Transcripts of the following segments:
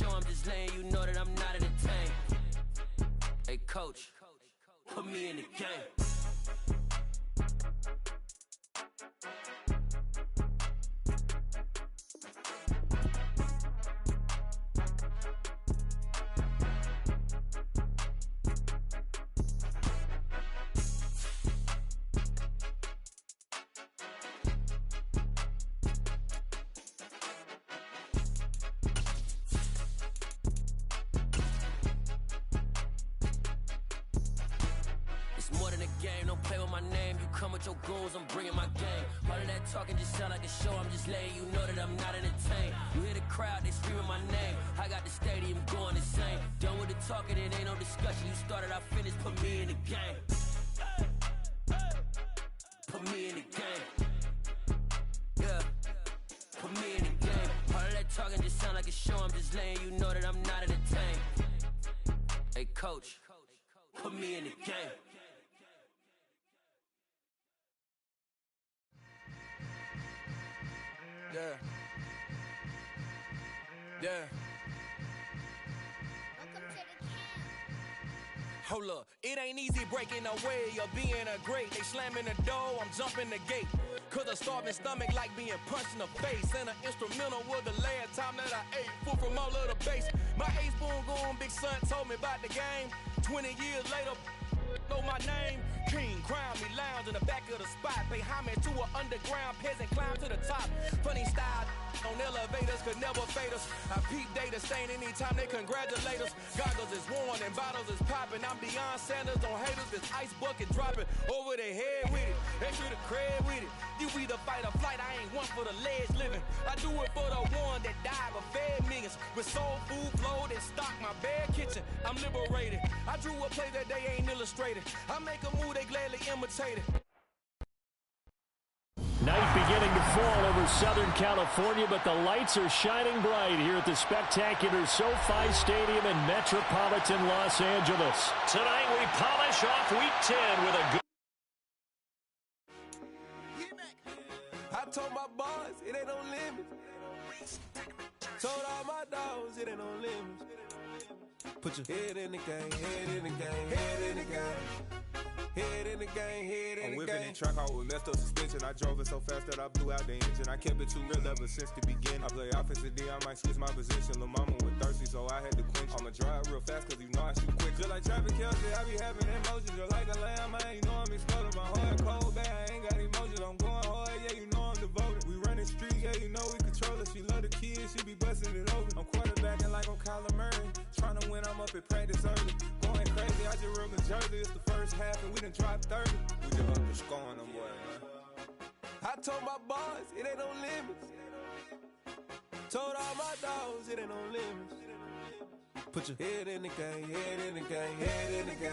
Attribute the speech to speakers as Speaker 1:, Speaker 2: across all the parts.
Speaker 1: show, I'm just letting you know that I'm not entertained. Hey, coach, put me in the game. More than a game, don't play with my name. You come with your goons, I'm bringing my game. All of that talking just sound like a show. I'm just letting you know that I'm not entertained. You hear the crowd, they screaming my name. I got the stadium going insane. Done with the talking, it ain't no discussion. You started, I finished, put me in the game. Put me in the game. Yeah, put me in the game. All of that talking just sound like a show. I'm just letting you know that I'm not entertained. Hey, coach, put me in the game. Yeah. Yeah. Hold up, it ain't easy breaking away or being a great. They slamming the door, I'm jumping the gate. Cause a starving stomach like being punched in the face. And an instrumental was the last time that I ate food from all of the base. My ace spoon going, big son told me about the game. 20 years later, know my name. King, crown me, lounge in the back of the spot. Pay homage to an underground peasant, climb to the top. Funny style on elevators could never fade us. I peep data stain anytime they congratulate us. Goggles is worn and bottles is popping. I'm Deion Sanders on haters, this ice bucket dropping over their head with it. Extra the cred with it. You either fight or flight, I ain't one for the ledge living. I do it for the one that died but fed millions. With soul food flowed and stocked my bare kitchen. I'm liberated. I drew a play that they ain't illustrated. I make a move, they gladly imitate it.
Speaker 2: Night beginning to fall over Southern California, but the lights are shining bright here at the spectacular SoFi Stadium in metropolitan Los Angeles.
Speaker 3: Tonight we polish off Week 10 with a good...
Speaker 1: I told my boys it ain't no limits. Told all my dogs it ain't no limits. Put your head in the game, head in the game, head in the game. Head in the game, head in the game.
Speaker 4: I'm whipping in truck, I was left up suspension. I drove it so fast that I blew out the engine. I kept it too real ever since the beginning. I play offensive D, I might switch my position. Lil' mama was thirsty, so I had to quench. I'ma drive real fast, cause you know I shoot quick. Just like traffic Kelsey, I be having emotions. Just like a lamb, man, you know I'm exploding. My heart cold, bad, I ain't got emotions. I'm going hard, yeah, you know I'm devoted. We running streets, yeah, you know we control it. She love the kids, she be busting it open. I'm quarterbacking like I'm Kyler Murray. Trying to win, I'm up at practice early. Going crazy, I just rode the jersey. It's the first half and we done dropped 30. We just up to scoring them, boy, man.
Speaker 1: I told my boys it ain't no limits. Told all my dogs it ain't no limits. Put your head in the game, head in the game, head in the game.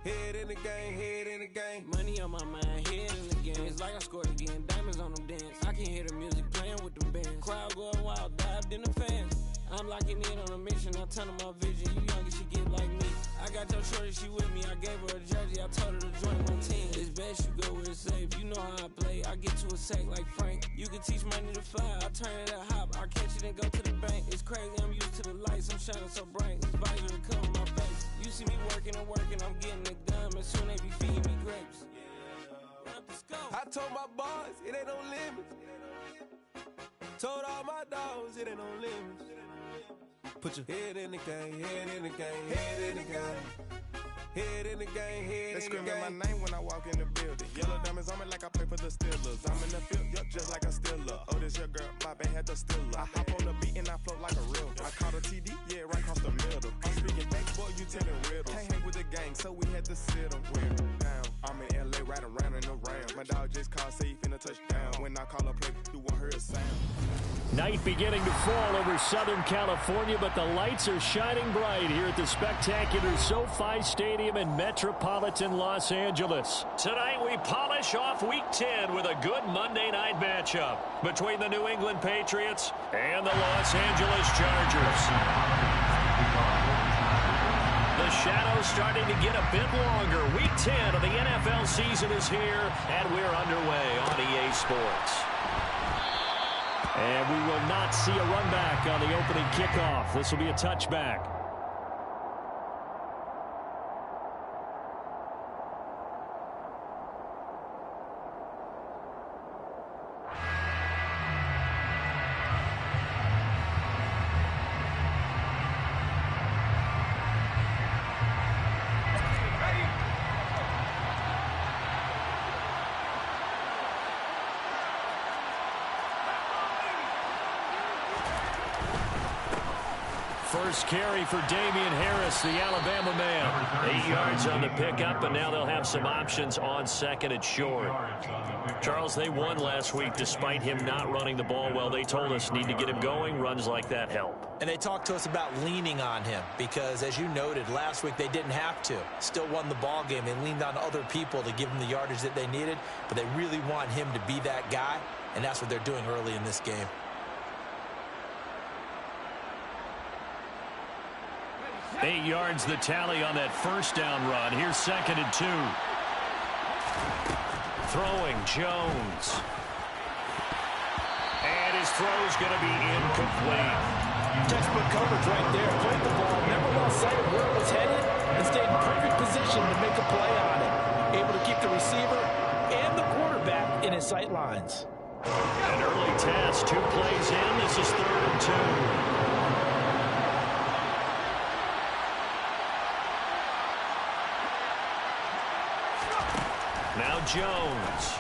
Speaker 1: Head in the game, head in the game.
Speaker 5: Money on my mind, head in the game. It's like I scored again, diamonds on them dance. I can hear the music playing with them bands. Crowd going wild, dived in the fans. I'm locking in on a mission, I tell her my vision. You younger, she get like me. I got your shorty, she with me. I gave her a jersey, I told her to join my team. It's best you go where it's safe. You know how I play. I get to a sack like Frank. You can teach money to fly. I turn it a hop. I catch it and go to the bank. It's crazy, I'm used to the lights. I'm shining so bright. This visor to cover my face. You see me working and working. I'm getting it done. And soon they be feeding me grapes.
Speaker 1: I told my boys it ain't no limits. Told all my dogs it ain't no limits. Put your head in the game, head in the game, head in the game. Head in the game, head
Speaker 4: They
Speaker 1: in the
Speaker 4: screaming
Speaker 1: game.
Speaker 4: my name when I walk in the building. Yellow diamonds on me like I play for the Steelers. I'm in the field, yup, just like a Steeler. Oh, this your girl, Bobby had the Steeler. I hop on the beat and I float like a real. I caught a TD, yeah, right across the middle. I'm speaking facts, boy, you telling riddles. Can't hang with the gang, so we had to sit them down. I'm in LA, riding around in the Rams. My dog just called, say he finna touchdown. When I call a play, you won't hear a sound.
Speaker 2: Night beginning to fall over Southern California, but the lights are shining bright here at the spectacular SoFi Stadium in metropolitan Los Angeles.
Speaker 3: Tonight we polish off Week 10 with a good Monday night matchup between the New England Patriots and the Los Angeles Chargers. The shadow's starting to get a bit longer. Week 10 of the NFL season is here, and we're underway on EA Sports.
Speaker 2: And we will not see a run back on the opening kickoff. This will be a touchback. First carry for Damian Harris, the Alabama man.
Speaker 3: 8 yards on the pickup, and now they'll have some options on second and short. Charles, they won last week despite him not running the ball well. They told us need to get him going. Runs like that help.
Speaker 6: And they talked to us about leaning on him because, as you noted, last week they didn't have to. Still won the ball game. They leaned on other people to give them the yardage that they needed, but they really want him to be that guy, and that's what they're doing early in this game.
Speaker 2: Eight yards the tally on that first down run. Here's 2nd and 2.
Speaker 3: Throwing Jones. And his throw's going to be incomplete.
Speaker 6: Textbook coverage right there. Played the ball, never lost sight of where it was headed, and stayed in perfect position to make a play on it. Able to keep the receiver and the quarterback in his sight lines.
Speaker 3: An early test. 2 plays in. This is 3rd and 2. Now Jones.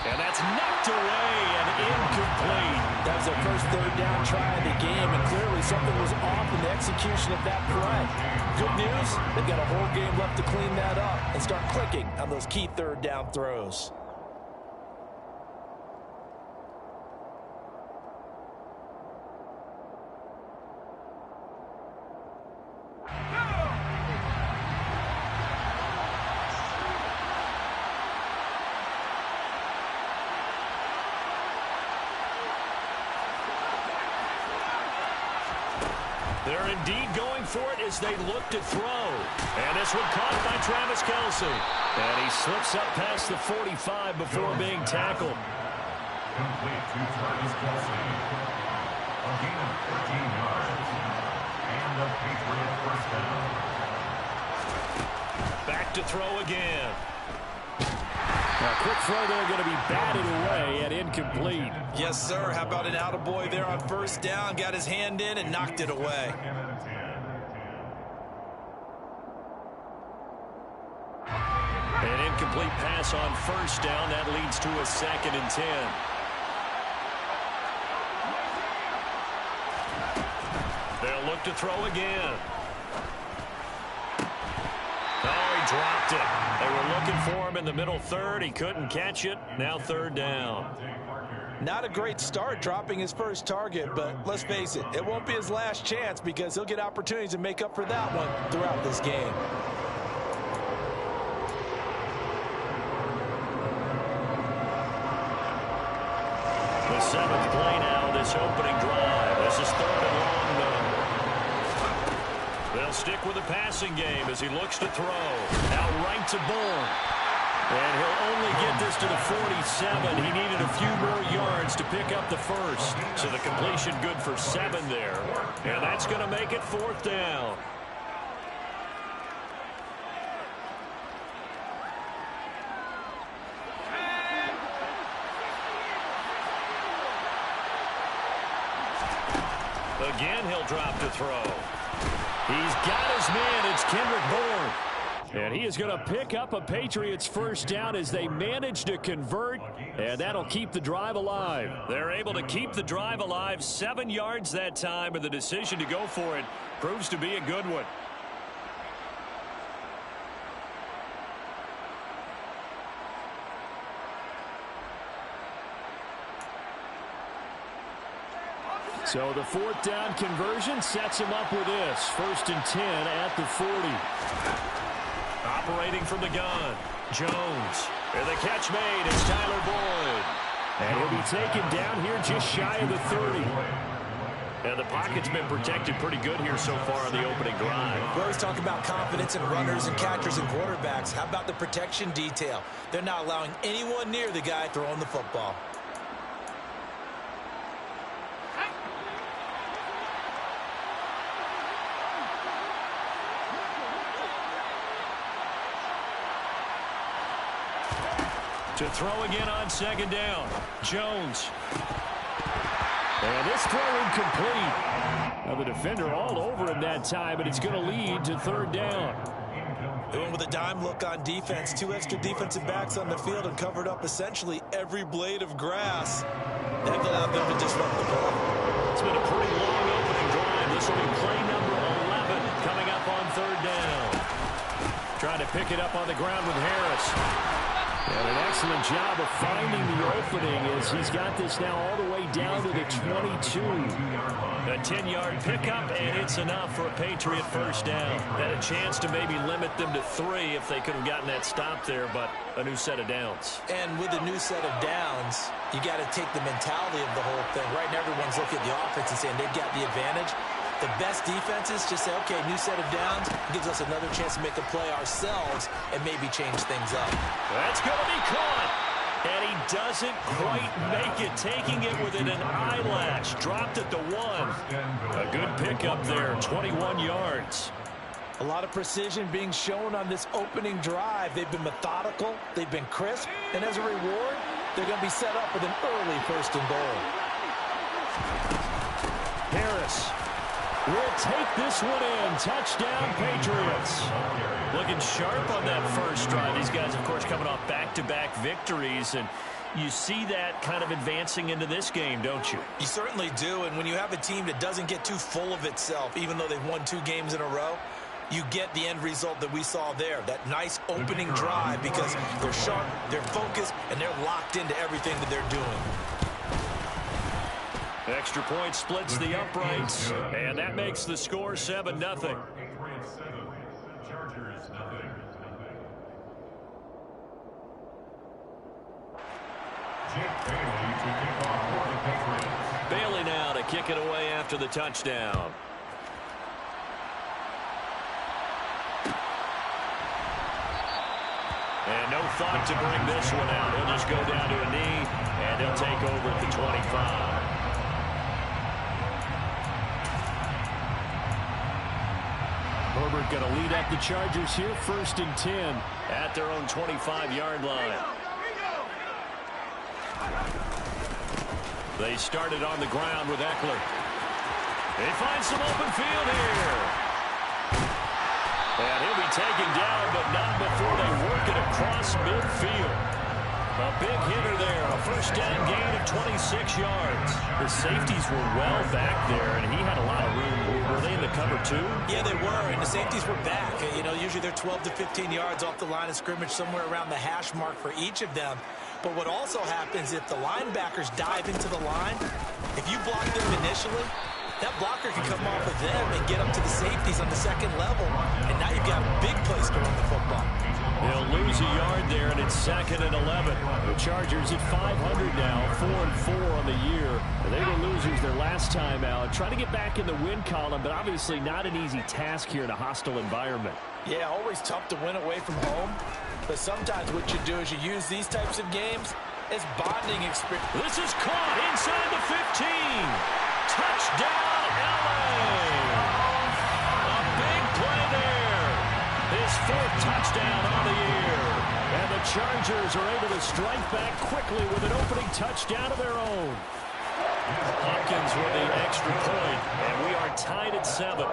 Speaker 3: And that's knocked away and incomplete.
Speaker 6: That was their first 3rd down try of the game, and clearly something was off in the execution of that play. Good news, they've got a whole game left to clean that up and start clicking on those key 3rd down throws.
Speaker 3: They're indeed going for it as they look to throw. And this one caught by Travis Kelce.
Speaker 2: And he slips up past the 45 before being tackled.
Speaker 7: Complete to Travis Kelce. A gain of 13 yards. And a Patriot first down.
Speaker 3: Back to throw again.
Speaker 2: A quick throw there going to be batted away and incomplete.
Speaker 6: Yes, sir. How about an attaboy there on first down? Got his hand in and knocked it away.
Speaker 3: An incomplete pass on first down. That leads to a 2nd and 10. They'll look to throw again. Oh, he dropped it. They were looking for him in the middle 3rd. He couldn't catch it. Now 3rd down.
Speaker 6: Not a great start dropping his first target, but let's face it, it won't be his last chance because he'll get opportunities to make up for that one throughout this game.
Speaker 3: The 7th play now, this opening drive. This is 3rd and long, though. They'll stick with the passing game as he looks to throw. Out right to Bourne. And he'll only get this to the 47. He needed a few more yards to pick up the first. So the completion good for 7 there. And that's going to make it 4th down. Again, he'll drop to throw.
Speaker 2: He's got his man. It's Kendrick Bourne. And he is going to pick up a Patriots first down as they manage to convert, and that'll keep the drive alive.
Speaker 3: They're able to keep the drive alive. 7 yards that time, and the decision to go for it proves to be a good one.
Speaker 2: So the 4th down conversion sets him up with this. 1st and 10 at the 40.
Speaker 3: Operating from the gun, Jones. And the catch made. It's Tyler Boyd.
Speaker 2: And he'll be taken down here just shy of the 30.
Speaker 3: And the pocket's been protected pretty good here so far on the opening drive.
Speaker 6: We always talk about confidence in runners and catchers and quarterbacks. How about the protection detail? They're not allowing anyone near the guy throwing the football.
Speaker 3: To throw again on second down. Jones.
Speaker 2: And this throw incomplete. Now the defender all over him that time, and it's going to lead to third down.
Speaker 6: They went with a dime look on defense. 2 extra defensive backs on the field and covered up essentially every blade of grass. That allowed them to disrupt the ball.
Speaker 3: It's been a pretty long opening drive. This will be play number 11 coming up on third down. Trying to pick it up on the ground with Harris. And an excellent job of finding the opening as he's got this now all the way down to the 22. A 10-yard pickup, and it's enough for a Patriot first down. Had a chance to maybe limit them to 3 if they could have gotten that stop there, but a new set of downs.
Speaker 6: And with a new set of downs, you got to take the mentality of the whole thing. Right now, everyone's looking at the offense and saying they've got the advantage. The best defenses just say, okay, new set of downs, gives us another chance to make a play ourselves and maybe change things up.
Speaker 3: That's going to be caught. And he doesn't quite make it, taking it within an eyelash. Dropped at the 1. A good pickup there, 21 yards.
Speaker 6: A lot of precision being shown on this opening drive. They've been methodical, they've been crisp, and as a reward, they're going to be set up with an early 1st and goal.
Speaker 2: Harris will take this one in. Touchdown, Patriots.
Speaker 3: Looking sharp on that first drive. These guys, of course, coming off back-to-back victories, and you see that kind of advancing into this game, don't you?
Speaker 6: You certainly do, and when you have a team that doesn't get too full of itself, even though they've won 2 games in a row, you get the end result that we saw there, that nice opening drive, because they're sharp, they're focused, and they're locked into everything that they're doing.
Speaker 3: Extra point splits the uprights, and that makes the score 7-0. Bailey now to kick it away after the touchdown. And no thought to bring this one out. He'll just go down to a knee, and they'll take over at the 25.
Speaker 2: Herbert going to lead up the Chargers here, 1st and 10.
Speaker 3: At their own 25-yard line. They started on the ground with Eckler. They find some open field here. And he'll be taken down, but not before they work it across midfield. A big hitter there, a first down gain of 26 yards. The safeties were well back there, and he had a lot of room. Were they in the cover too?
Speaker 6: Yeah, they were, and the safeties were back. You know, usually they're 12 to 15 yards off the line of scrimmage, somewhere around the hash mark for each of them. But what also happens if the linebackers dive into the line, if you block them initially, that blocker can come off of them and get up to the safeties on the second level, and now you've got a big place to run the football.
Speaker 3: They'll lose a yard there, and it's 2nd and 11.
Speaker 2: The Chargers at 500 now, 4-4 on the year. They were losers their last time out. Trying to get back in the win column, but obviously not an easy task here in a hostile environment.
Speaker 6: Yeah, always tough to win away from home. But sometimes what you do is you use these types of games as bonding experience.
Speaker 3: This is caught inside the 15. Touchdown, LA. A big play there. His 4th touchdown on the year.
Speaker 2: And the Chargers are able to strike back quickly with an opening touchdown of their own.
Speaker 3: Hopkins with the extra point, and we are tied at 7.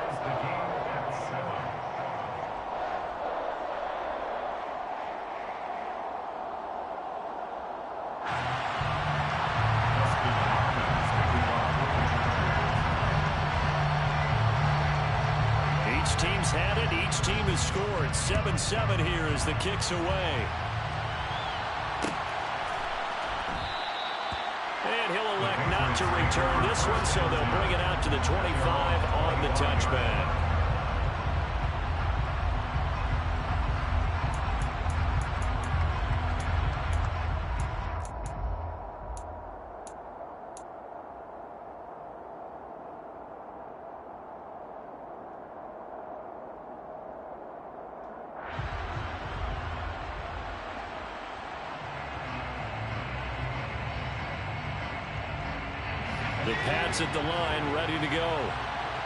Speaker 3: Each team's had it. Each team has scored. 7-7 here as the kick's away. And he'll elect not to return this one, so they'll bring it out to the 25 on the touchback. The Pats at the line, ready to go.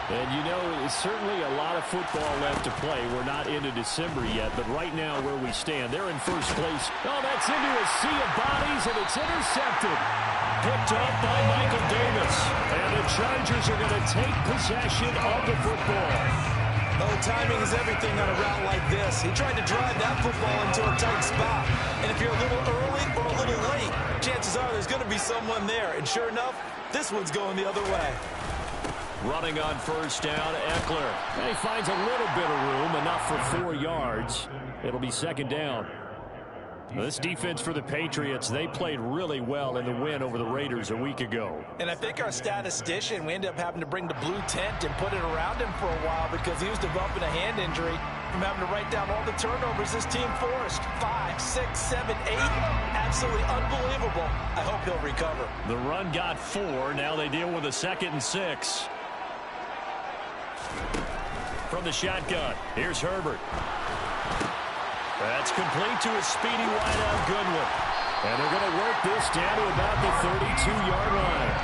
Speaker 2: And, you know, it's certainly a lot of football left to play. We're not into December yet, but right now where we stand, they're in first place. Oh, that's into a sea of bodies, and it's intercepted. Picked up by Michael Davis. And the Chargers are going to take possession of the football.
Speaker 6: Oh, timing is everything on a route like this. He tried to drive that football into a tight spot. And if you're a little early or a little late, chances are there's going to be someone there. And sure enough, this one's going the other way.
Speaker 2: Running on first down, Eckler. And he finds a little bit of room, enough for 4 yards. It'll be second down. This defense for the Patriots, they played really well in the win over the Raiders a week ago.
Speaker 6: And I think our statistician, we ended up having to bring the blue tent and put it around him for a while because he was developing a hand injury from having to write down all the turnovers this team forced. 5, 6, 7, 8. Absolutely unbelievable. I hope he'll recover.
Speaker 2: The run got 4. Now they deal with a 2nd and 6. From the shotgun, here's Herbert. That's complete to a speedy wideout Goodwin. And they're going to work this down to about the 32-yard line.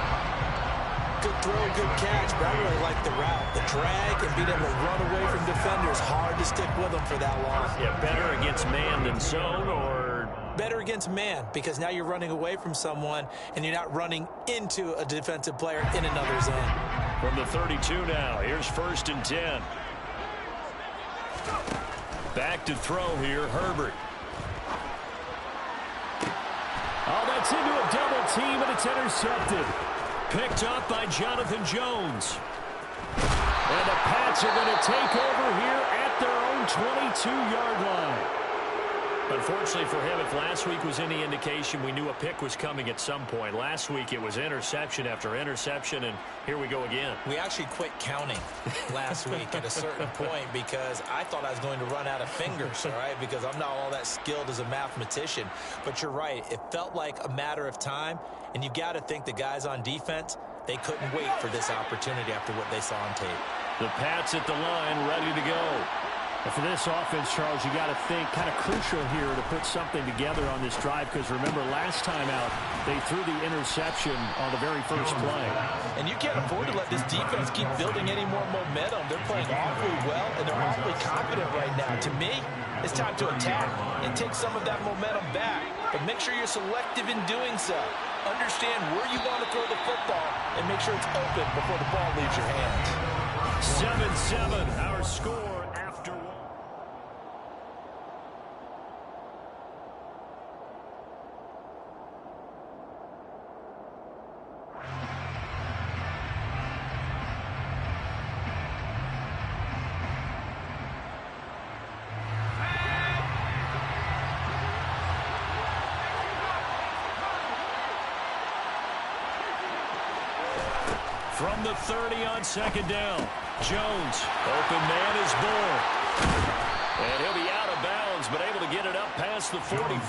Speaker 6: Good throw, good catch, but I really like the route. The drag and being able to run away from defenders. Hard to stick with them for that long.
Speaker 2: Yeah, better against man than zone, or?
Speaker 6: Better against man, because now you're running away from someone and you're not running into a defensive player in another zone.
Speaker 2: From the 32 now, here's 1st and 10. Back to throw here, Herbert. Oh, that's into a double team, and it's intercepted. Picked up by Jonathan Jones. And the Pats are going to take over here at their own 22-yard line. Unfortunately for him, if last week was any indication, we knew a pick was coming at some point. Last week it was interception after interception, and here we go again.
Speaker 6: We actually quit counting last week at a certain point because I thought I was going to run out of fingers, all right, because I'm not all that skilled as a mathematician. But you're right. It felt like a matter of time, and you got to think the guys on defense, they couldn't wait for this opportunity after what they saw on tape.
Speaker 2: The Pats at the line, ready to go. And for this offense, Charles, you got to think kind of crucial here to put something together on this drive because remember last time out they threw the interception on the very first play.
Speaker 6: And you can't afford to let this defense keep building any more momentum. They're playing awfully well and they're awfully confident right now. To me, it's time to attack and take some of that momentum back. But make sure you're selective in doing so. Understand where you want to throw the football and make sure it's open before the ball leaves your hands.
Speaker 2: 7-7, our score after one. From the 30 on second down, Jones, open man is Bull. And he'll be out of bounds, but able to get it up past the 45.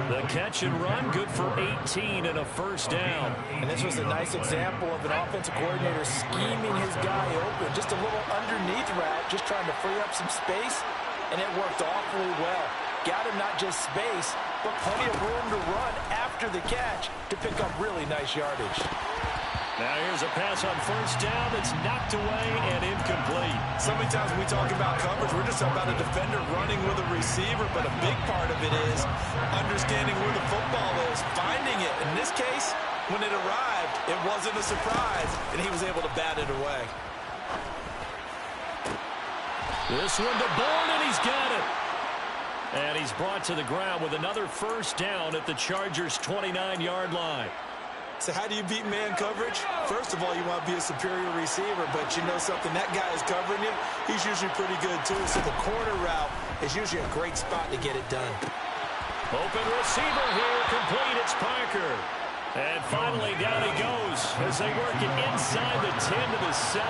Speaker 2: The catch and run, good for 18 and a first down.
Speaker 6: And this was a nice example of an offensive coordinator scheming his guy open. Just a little underneath route, just trying to free up some space, and it worked awfully well. Got him not just space, but plenty of room to run after the catch to pick up really nice yardage.
Speaker 2: Now here's a pass on first down that's knocked away and incomplete.
Speaker 6: So many times when we talk about coverage, we're just about a defender running with a receiver, but a big part of it is understanding where the football is, finding it. In this case, when it arrived, it wasn't a surprise, and he was able to bat it away.
Speaker 2: This one to Bourne, and he's got it. And he's brought to the ground with another first down at the Chargers' 29-yard line.
Speaker 6: So how do you beat man coverage? First of all, you want to be a superior receiver, but you know something, that guy is covering him. He's usually pretty good, too. So the corner route is usually a great spot to get it done.
Speaker 2: Open receiver here, complete. It's Parker. And finally, down he goes as they work it inside the 10 to the 7.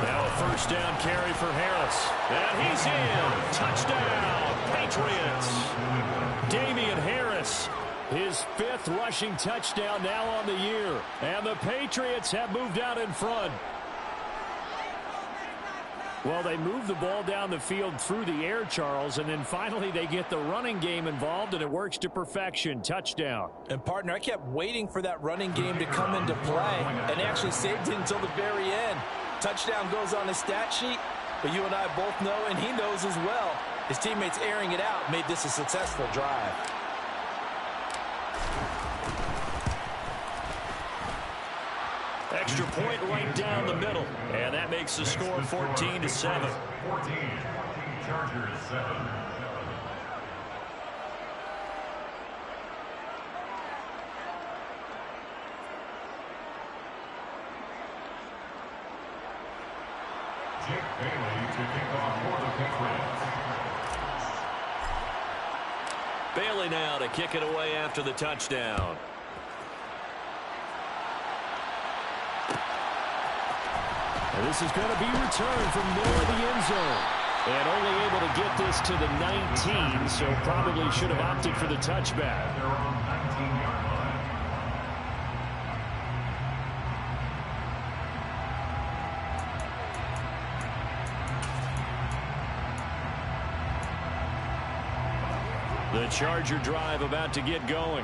Speaker 2: Now a first down carry for Harris. And he's in. Touchdown, Patriots. Damian Harris. His 5th rushing touchdown now on the year. And the Patriots have moved out in front. Well, they move the ball down the field through the air, Charles, and then finally they get the running game involved, and it works to perfection. Touchdown.
Speaker 6: And, partner, I kept waiting for that running game to come into play, and actually saved it until the very end. Touchdown goes on his stat sheet, but you and I both know, and he knows as well, his teammates airing it out made this a successful drive.
Speaker 3: Extra point right down the middle. And that makes the score 14-7.
Speaker 7: 14. Chargers 7. Jake Bailey to kick off for the Patriots.
Speaker 3: Bailey now to kick it away after the touchdown.
Speaker 2: And this is going to be returned from near the end zone. And only able to get this to the 19, so probably should have opted for the touchback.
Speaker 7: They're on 19-yard line.
Speaker 2: The Charger drive about to get going.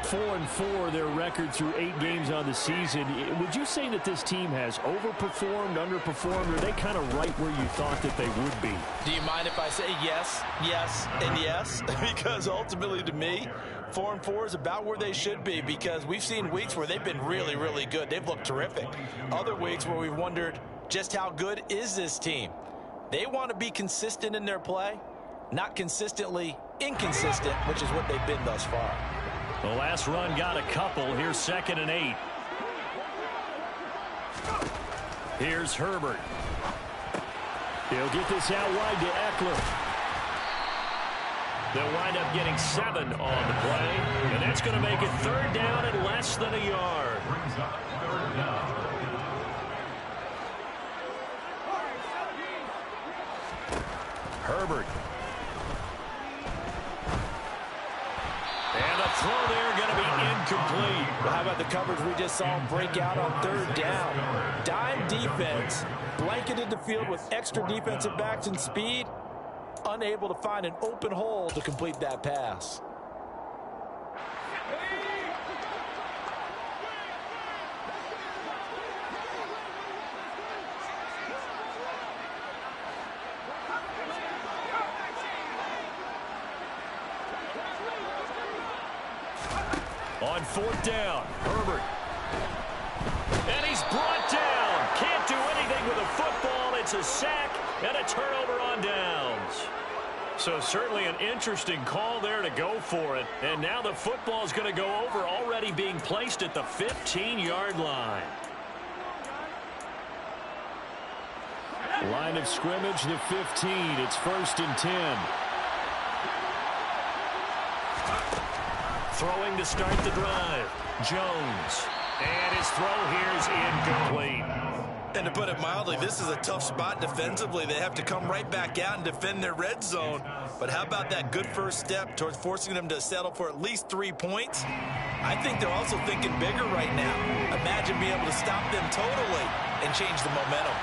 Speaker 2: 4-4 their record through 8 games on the season. Would you say that this team has overperformed, underperformed, or are they kind of right where you thought that they would be?
Speaker 6: Do you mind if I say yes, yes, and yes? Because ultimately to me, 4-4 is about where they should be, because we've seen weeks where they've been really, really good. They've looked terrific. Other weeks where we've wondered just how good is this team. They want to be consistent in their play, not consistently inconsistent, which is what they've been thus far.
Speaker 3: The last run got a couple. Here's 2nd and 8. Here's Herbert.
Speaker 2: He'll get this out wide to Eckler.
Speaker 3: They'll wind up getting 7 on the play, and that's going to make it 3rd down and less than a yard.
Speaker 7: Brings up 3rd down.
Speaker 3: Herbert. And the throw there going to be incomplete.
Speaker 6: Well, how about the coverage we just saw break out on 3rd down? Dime defense, blanketed the field with extra defensive backs and speed, unable to find an open hole to complete that pass.
Speaker 3: On 4th down, Herbert. And he's brought down. Can't do anything with a football. It's a sack and a turnover on downs. So certainly an interesting call there to go for it. And now the football is going to go over, already being placed at the 15-yard line.
Speaker 2: Line of scrimmage, the 15. It's 1st and 10.
Speaker 3: Throwing to start the drive. Jones. And his throw here is incomplete.
Speaker 6: And to put it mildly, this is a tough spot defensively. They have to come right back out and defend their red zone. But how about that good first step towards forcing them to settle for at least 3 points? I think they're also thinking bigger right now. Imagine being able to stop them totally and change the momentum.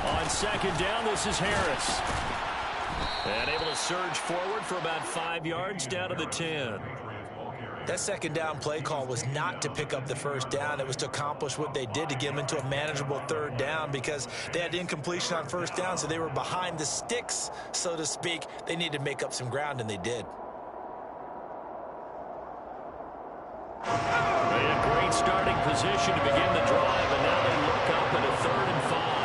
Speaker 2: On 2nd down, this is Harris.
Speaker 3: And able to surge forward for about 5 yards down to the 10.
Speaker 6: That 2nd down play call was not to pick up the 1st down. It was to accomplish what they did, to get them into a manageable 3rd down, because they had incompletion on 1st down, so they were behind the sticks, so to speak. They needed to make up some ground, and they did.
Speaker 3: They had great starting position to begin the drive, and now they look up at a 3rd and 5.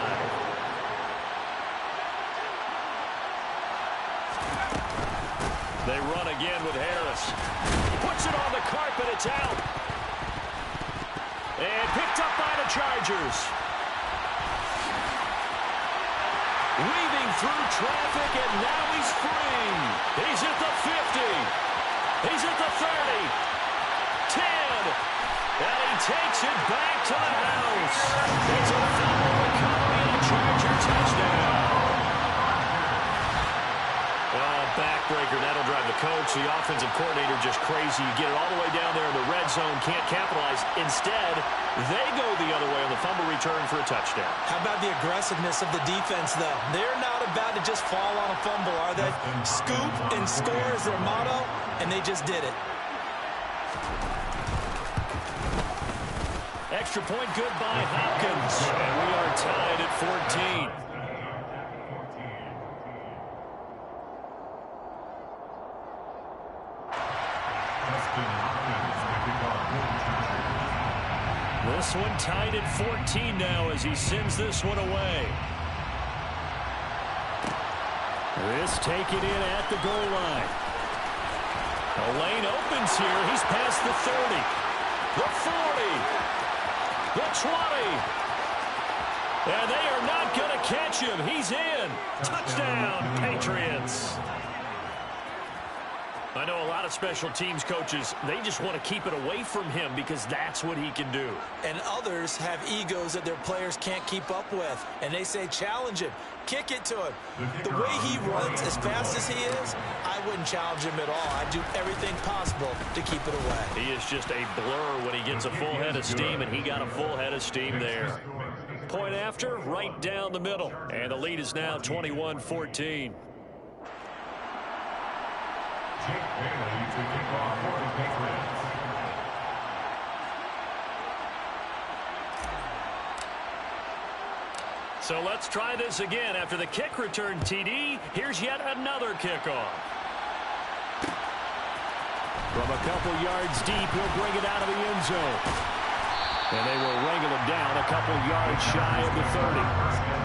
Speaker 3: They run again with Harris. Puts it on the carpet. It's out. And picked up by the Chargers. Weaving through traffic, and now he's free. He's at the 50. He's at the 30. 10. And he takes it back to the house. It's a fumble recovery and a Charger touchdown. backbreaker. That'll drive the coach, the offensive coordinator, just crazy. You get it all the way down there in the red zone, can't capitalize. Instead, they go the other way on the fumble return for a touchdown.
Speaker 6: How about the aggressiveness of the defense, though? They're not about to just fall on a fumble, are they? Scoop and score is their motto, and they just did it.
Speaker 2: Extra point good by Hopkins. And we are tied at 14. This one tied at 14 now as he sends this one away. This taken in at the goal line. A lane opens here. He's past the 30. The 40. The 20. And they are not going to catch him. He's in. Touchdown, Patriots. I know a lot of special teams coaches, they just want to keep it away from him because that's what he can do.
Speaker 6: And others have egos that their players can't keep up with. And they say, challenge him. Kick it to him. The way he runs as fast as he is, I wouldn't challenge him at all. I'd do everything possible to keep it away.
Speaker 3: He is just a blur when he gets a full head of steam, and he got a full head of steam there.
Speaker 2: Point after, right down the middle. And the lead is now 21-14.
Speaker 7: Jake Bailey to kick off for the Patriots.
Speaker 2: So let's try this again. After the kick return TD, here's yet another kickoff. From a couple yards deep, he'll bring it out of the end zone. And they will wrangle him down a couple yards shy of the 30.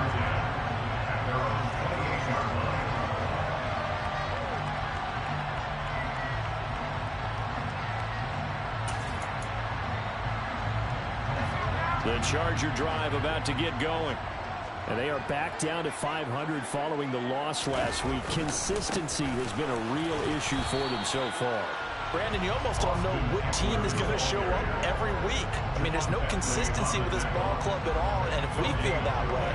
Speaker 2: The Charger drive about to get going. And they are back down to 500 following the loss last week. Consistency has been a real issue for them so far.
Speaker 6: Brandon, you almost don't know what team is going to show up every week. I mean, there's no consistency with this ball club at all, and if we feel that way,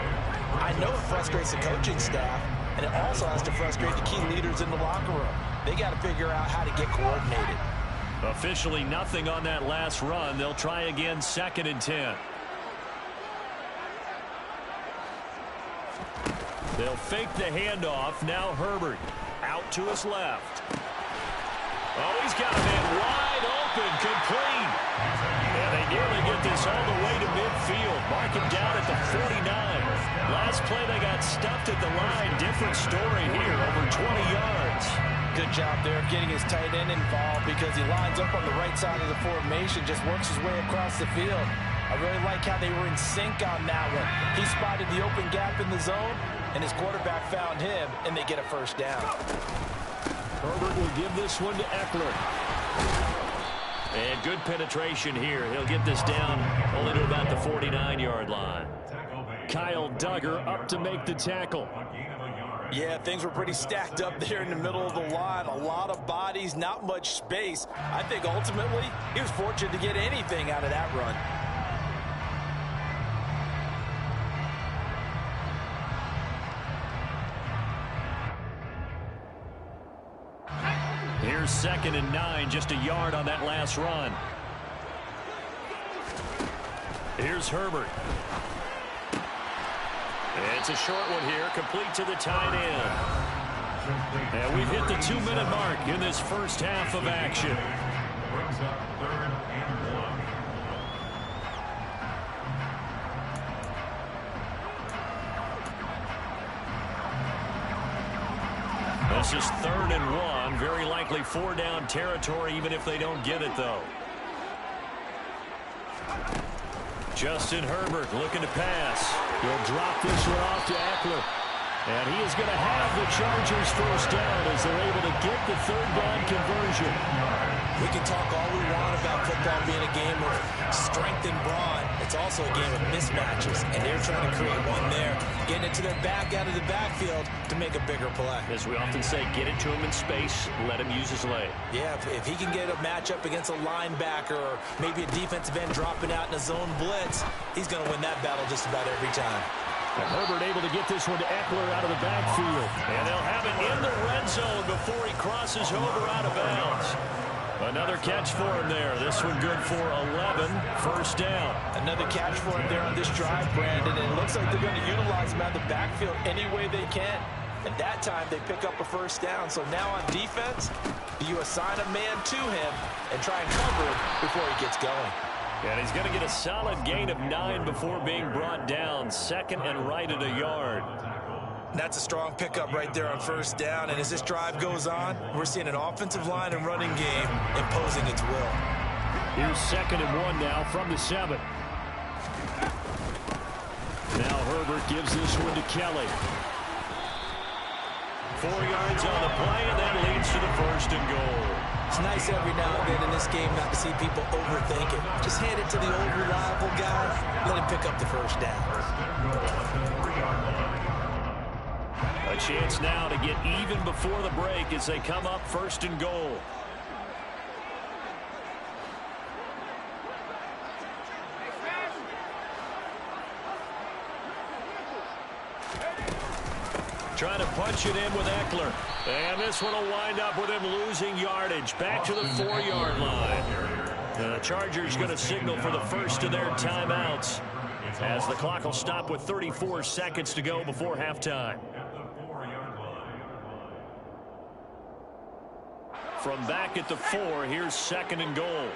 Speaker 6: I know it frustrates the coaching staff, and it also has to frustrate the key leaders in the locker room. They got to figure out how to get coordinated.
Speaker 2: Officially nothing on that last run. They'll try again, 2nd and 10. They'll fake the handoff. Now Herbert out to his left. Oh, he's got a man wide open, complete. And they nearly get this all the way to midfield. Mark him down at the 49. Last play they got stuffed at the line. Different story here, over 20 yards.
Speaker 6: Good job there of getting his tight end involved because he lines up on the right side of the formation, just works his way across the field. I really like how they were in sync on that one. He spotted the open gap in the zone, and his quarterback found him, and they get a first down.
Speaker 2: Herbert will give this one to Eckler. And good penetration here. He'll get this down only to about the 49-yard line. Kyle Duggar up to make the tackle.
Speaker 6: Yeah, things were pretty stacked up there in the middle of the line. A lot of bodies, not much space. I think ultimately he was fortunate to get anything out of that run.
Speaker 2: Here's 2nd and 9, just a yard on that last run. Here's Herbert. It's a short one here, complete to the tight end. And we've hit the 2-minute mark in this first half of action.
Speaker 7: Brings up 3rd and 1.
Speaker 2: This is 3rd and 1. Very likely 4-down territory, even if they don't get it, though. Justin Herbert looking to pass. He'll drop this one off to Eckler. And he is going to have the Chargers first down as they're able to get the 3rd down conversion.
Speaker 6: We can talk all we want about football being a game of strength and brawn. It's also a game of mismatches, and they're trying to create one there, getting it to their back out of the backfield to make a bigger play.
Speaker 2: As we often say, get it to him in space, let him use his leg.
Speaker 6: Yeah, if he can get a matchup against a linebacker or maybe a defensive end dropping out in a zone blitz, he's going to win that battle just about every time.
Speaker 2: And Herbert able to get this one to Eckler out of the backfield.
Speaker 3: And they'll have it in the red zone before he crosses over out of bounds. Another catch for him there. This one good for 11. First down.
Speaker 6: Another catch for him there on this drive, Brandon. And it looks like they're going to utilize him out of the backfield any way they can. And that time they pick up a first down. So now on defense, you assign a man to him and try and cover him before he gets going.
Speaker 3: And he's going to get a solid gain of 9 before being brought down. Second and right at a yard.
Speaker 6: That's a strong pickup right there on first down. And as this drive goes on, we're seeing an offensive line and running game imposing its will.
Speaker 2: Here's 2nd and 1 now from the 7. Now Herbert gives this one to Kelly.
Speaker 3: 4 yards on the play, and that leads to the first and goal.
Speaker 6: It's nice every now and then in this game not to see people overthink it. Just hand it to the old reliable guy. Let him pick up the first down.
Speaker 3: A chance now to get even before the break as they come up 1st and goal. Trying to punch it in with Eckler. And this one will wind up with him losing yardage. Back to the 4-yard line. The Chargers going to signal for the first of their timeouts as the clock will stop with 34 seconds to go before halftime. From back at the 4, here's 2nd and goal.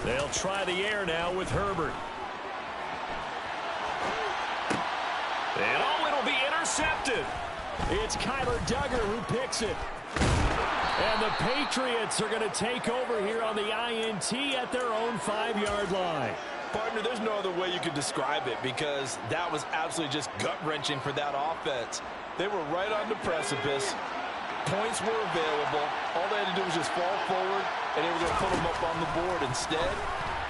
Speaker 3: They'll try the air now with Herbert. And it'll be intercepted.
Speaker 2: It's Kyler Duggar who picks it. And the Patriots are going to take over here on the INT at their own 5-yard line.
Speaker 6: Partner, there's no other way you could describe it because that was absolutely just gut-wrenching for that offense. They were right on the precipice. Points were available. All they had to do was just fall forward, and they were going to put them up on the board. Instead,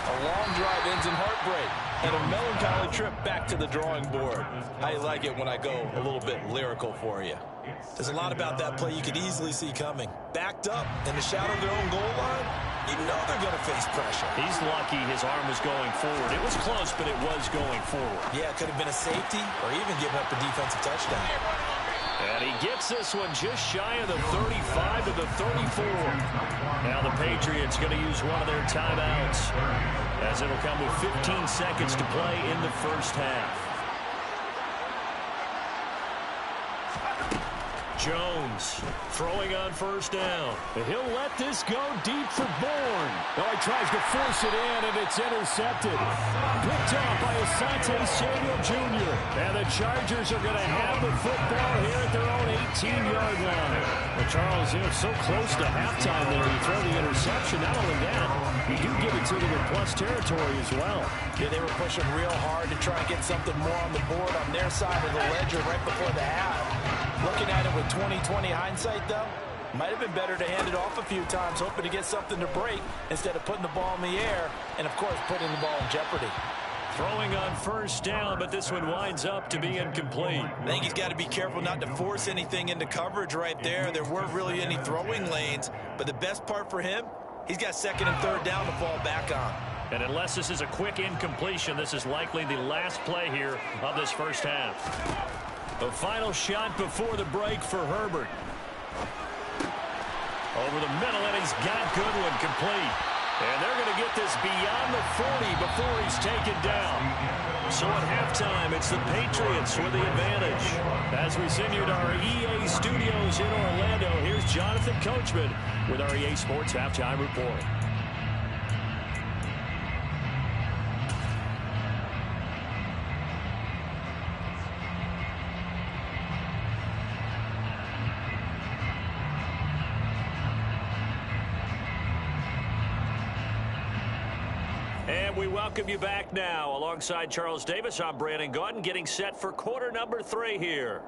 Speaker 6: a long drive ends in heartbreak and a melancholy trip back to the drawing board. How you like it when I go a little bit lyrical for you? There's a lot about that play you could easily see coming. Backed up in the shadow of their own goal line, you know they're going to face pressure.
Speaker 3: He's lucky his arm was going forward. It was close, but it was going forward.
Speaker 6: Yeah, it could have been a safety or even giving up a defensive touchdown.
Speaker 3: And he gets this one just shy of the 35 to the 34. Now the Patriots going to use one of their timeouts as it'll come with 15 seconds to play in the first half. Jones throwing on first down.
Speaker 2: He'll let this go deep for Bourne. Oh, he tries to force it in, and it's intercepted. Picked off by Asante Samuel Jr. And the Chargers are going to have the football here at their own 18-yard line. Well, Charles, so close to halftime there. You throw the interception. Not only that, you do give it to them in plus territory as well.
Speaker 6: Yeah, they were pushing real hard to try and get something more on the board on their side of the ledger right before the half. Looking at it with 20/20 hindsight, though, might have been better to hand it off a few times, hoping to get something to break instead of putting the ball in the air and, of course, putting the ball in jeopardy.
Speaker 3: Throwing on first down, but this one winds up to be incomplete.
Speaker 6: I think he's got to be careful not to force anything into coverage right there. There weren't really any throwing lanes, but the best part for him, he's got 2nd and 3rd down to fall back on.
Speaker 3: And unless this is a quick incompletion, this is likely the last play here of this first half. The final shot before the break for Herbert. Over the middle, and he's got Goodwin complete. And they're going to get this beyond the 40 before he's taken down. So at halftime, it's the Patriots with the advantage. As we send you to our EA studios in Orlando, here's Jonathan Coachman with our EA Sports Halftime Report. And we welcome you back now. Alongside Charles Davis, I'm Brandon Gaudin, getting set for quarter number 3 here.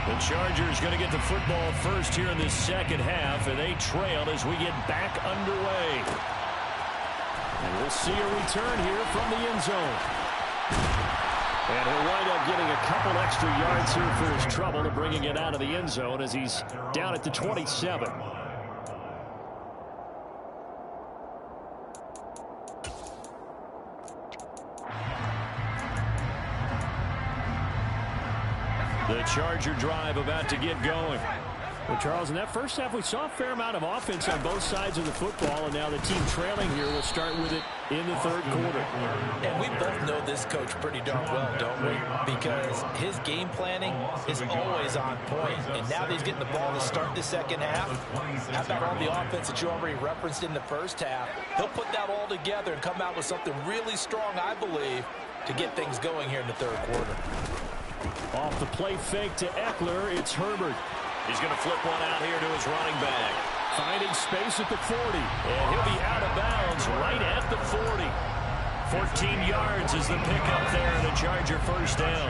Speaker 2: The Chargers going to get the football first here in this second half, and they trail as we get back underway. And we'll see a return here from the end zone. And he'll wind up getting a couple extra yards here for his trouble to bringing it out of the end zone as he's down at the 27. The Charger drive about to get going. Well, Charles, in that first half, we saw a fair amount of offense on both sides of the football, and now the team trailing here will start with it in the third quarter.
Speaker 6: And we both know this coach pretty darn well, don't we? Because his game planning is always on point. And now that he's getting the ball to start the second half, how about all the offense that you already referenced in the first half? He'll put that all together and come out with something really strong, I believe, to get things going here in the third quarter.
Speaker 2: Off the play fake to Eckler, it's Herbert.
Speaker 3: He's going to flip one out here to his running back.
Speaker 2: Finding space at the 40. And he'll be out of bounds right at the 40. 14 yards is the pickup there, and a Charger first down.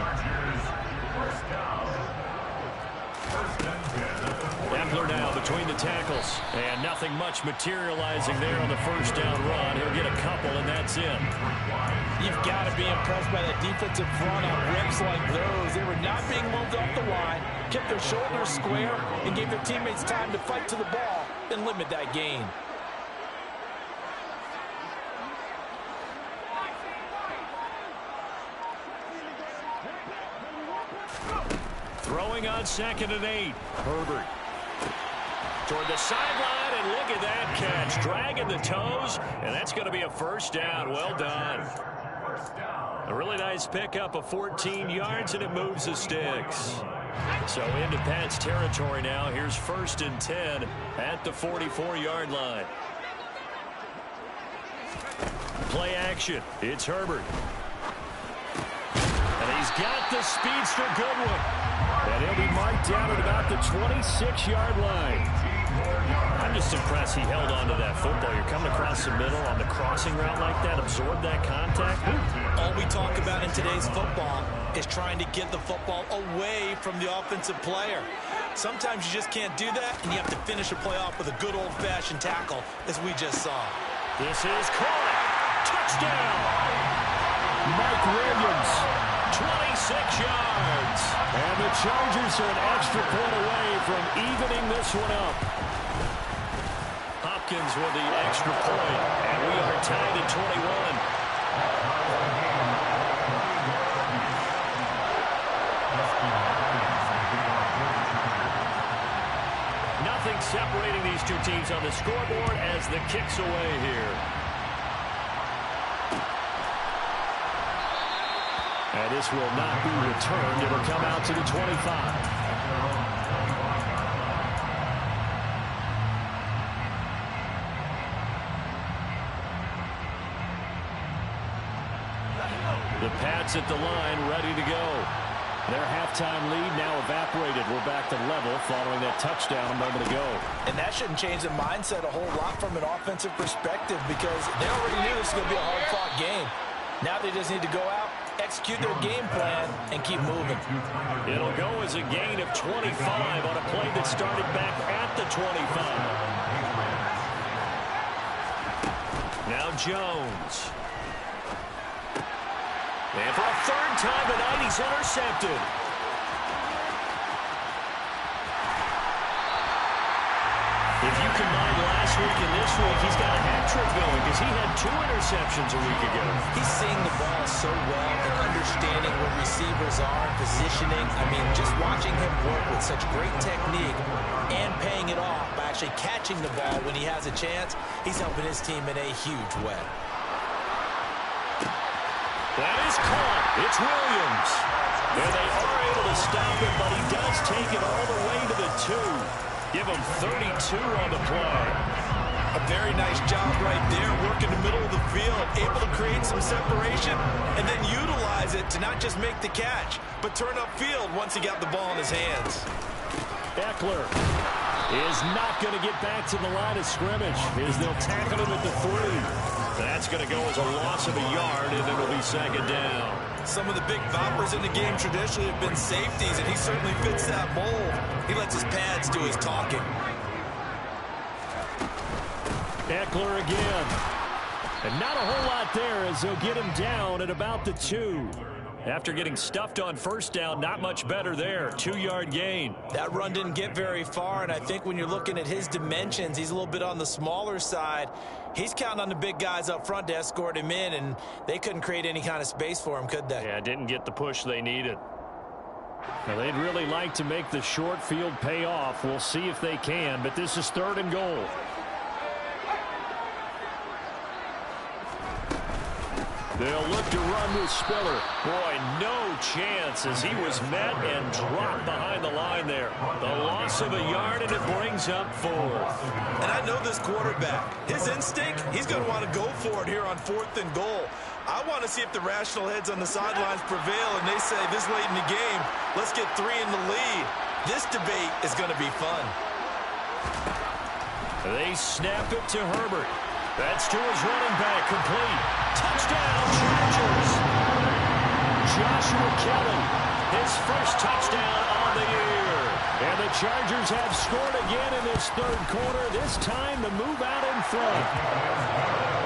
Speaker 2: Eckler now between the tackles. And nothing much materializing there on the first down run. He'll get a couple, and that's it.
Speaker 6: You've got to be impressed by that defensive front on rips like those. They were not being moved off the line, kept their shoulders square, and gave their teammates time to fight to the ball and limit that gain.
Speaker 2: Throwing on 2nd and 8. Herbert toward the sideline, and look at that catch. Dragging the toes, and that's going to be a first down. Well done. A really nice pickup of 14 yards, and it moves the sticks. So into Pat's territory now. Here's 1st and 10 at the 44-yard line. Play action. It's Herbert. And he's got the speedster Goodwin. And he'll be marked down at about the 26-yard line. I'm just impressed he held on to that football. You're coming across the middle on the crossing route like that, absorb that contact.
Speaker 6: All we talk about in today's football is trying to get the football away from the offensive player. Sometimes you just can't do that, and you have to finish a play off with a good old-fashioned tackle, as we just saw.
Speaker 2: This is caught. Touchdown. Mike Williams, 26 yards. And the Chargers are an extra point away from evening this one up. Hopkins with the extra point, and we are tied at 21. Nothing separating these two teams on the scoreboard as the kick's away here. And this will not be returned. It will come out to the 25. The Pats at the line, ready to go. Their halftime lead now evaporated. We're back to level following that touchdown a moment ago.
Speaker 6: And that shouldn't change the mindset a whole lot from an offensive perspective, because they already knew this was going to be a hard-fought game. Now they just need to go out, execute their game plan, and keep moving.
Speaker 2: It'll go as a gain of 25 on a play that started back at the 25. Now Jones. And for a third time tonight, he's intercepted. If you combine last week and this week, he's got a hat trick going because he had 2 interceptions a week ago.
Speaker 6: He's seeing the ball so well and understanding where receivers are, positioning. I mean, just watching him work with such great technique and paying it off by actually catching the ball when he has a chance, he's helping his team in a huge way.
Speaker 2: That is caught. It's Williams. And they are able to stop him, but he does take it all the way to the 2. Give him 32 on the play.
Speaker 6: A very nice job right there, working the middle of the field, able to create some separation, and then utilize it to not just make the catch, but turn upfield once he got the ball in his hands.
Speaker 2: Eckler is not going to get back to the line of scrimmage as they'll tackle him at the 3. That's going to go as a loss of a yard, and it'll be second down.
Speaker 6: Some of the big boppers in the game traditionally have been safeties, and he certainly fits that mold. He lets his pads do his talking.
Speaker 2: Eckler again. And not a whole lot there as they'll get him down at about the 2. After getting stuffed on first down, not much better there. 2-yard gain.
Speaker 6: That run didn't get very far, and I think when you're looking at his dimensions, he's a little bit on the smaller side. He's counting on the big guys up front to escort him in, and they couldn't create any kind of space for him, could they?
Speaker 2: Yeah, didn't get the push they needed. Now, they'd really like to make the short field pay off. We'll see if they can, but this is 3rd and goal. They'll look to run with Spiller. Boy, no chance as he was met and dropped behind the line there. The loss of a yard, and it brings up 4th.
Speaker 6: And I know this quarterback. His instinct, he's going to want to go for it here on 4th and goal. I want to see if the rational heads on the sidelines prevail, and they say this late in the game, let's get 3 in the lead. This debate is going to be fun.
Speaker 2: They snap it to Herbert. That's to his running back, complete. Touchdown, Chargers. Joshua Kelly, his first touchdown on the year. And the Chargers have scored again in this 3rd quarter, this time to move out in front.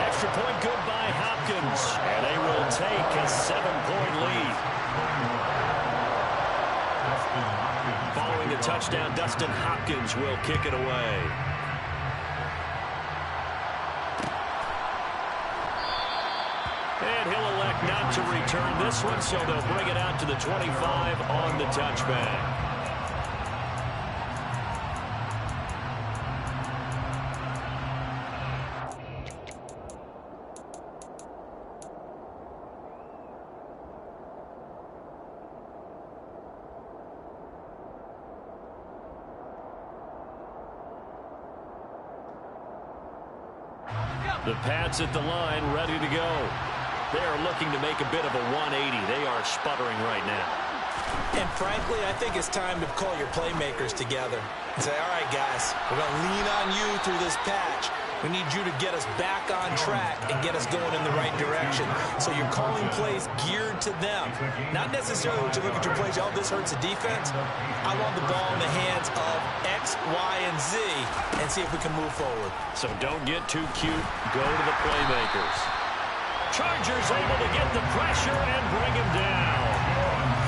Speaker 2: Extra point good by Hopkins, and they will take a 7-point lead. Following the touchdown, Dustin Hopkins will kick it away. And he'll elect not to return this one, so they'll bring it out to the 25 on the touchback. The Pats at the line, ready to go. They are looking to make a bit of a 180. They are sputtering right now.
Speaker 6: And frankly, I think it's time to call your playmakers together and say, all right, guys, we're going to lean on you through this patch. We need you to get us back on track and get us going in the right direction. So you're calling plays geared to them. Not necessarily when you look at your plays, oh, this hurts the defense. I want the ball in the hands of X, Y, and Z and see if we can move forward.
Speaker 2: So don't get too cute. Go to the playmakers. Chargers able to get the pressure and bring him down.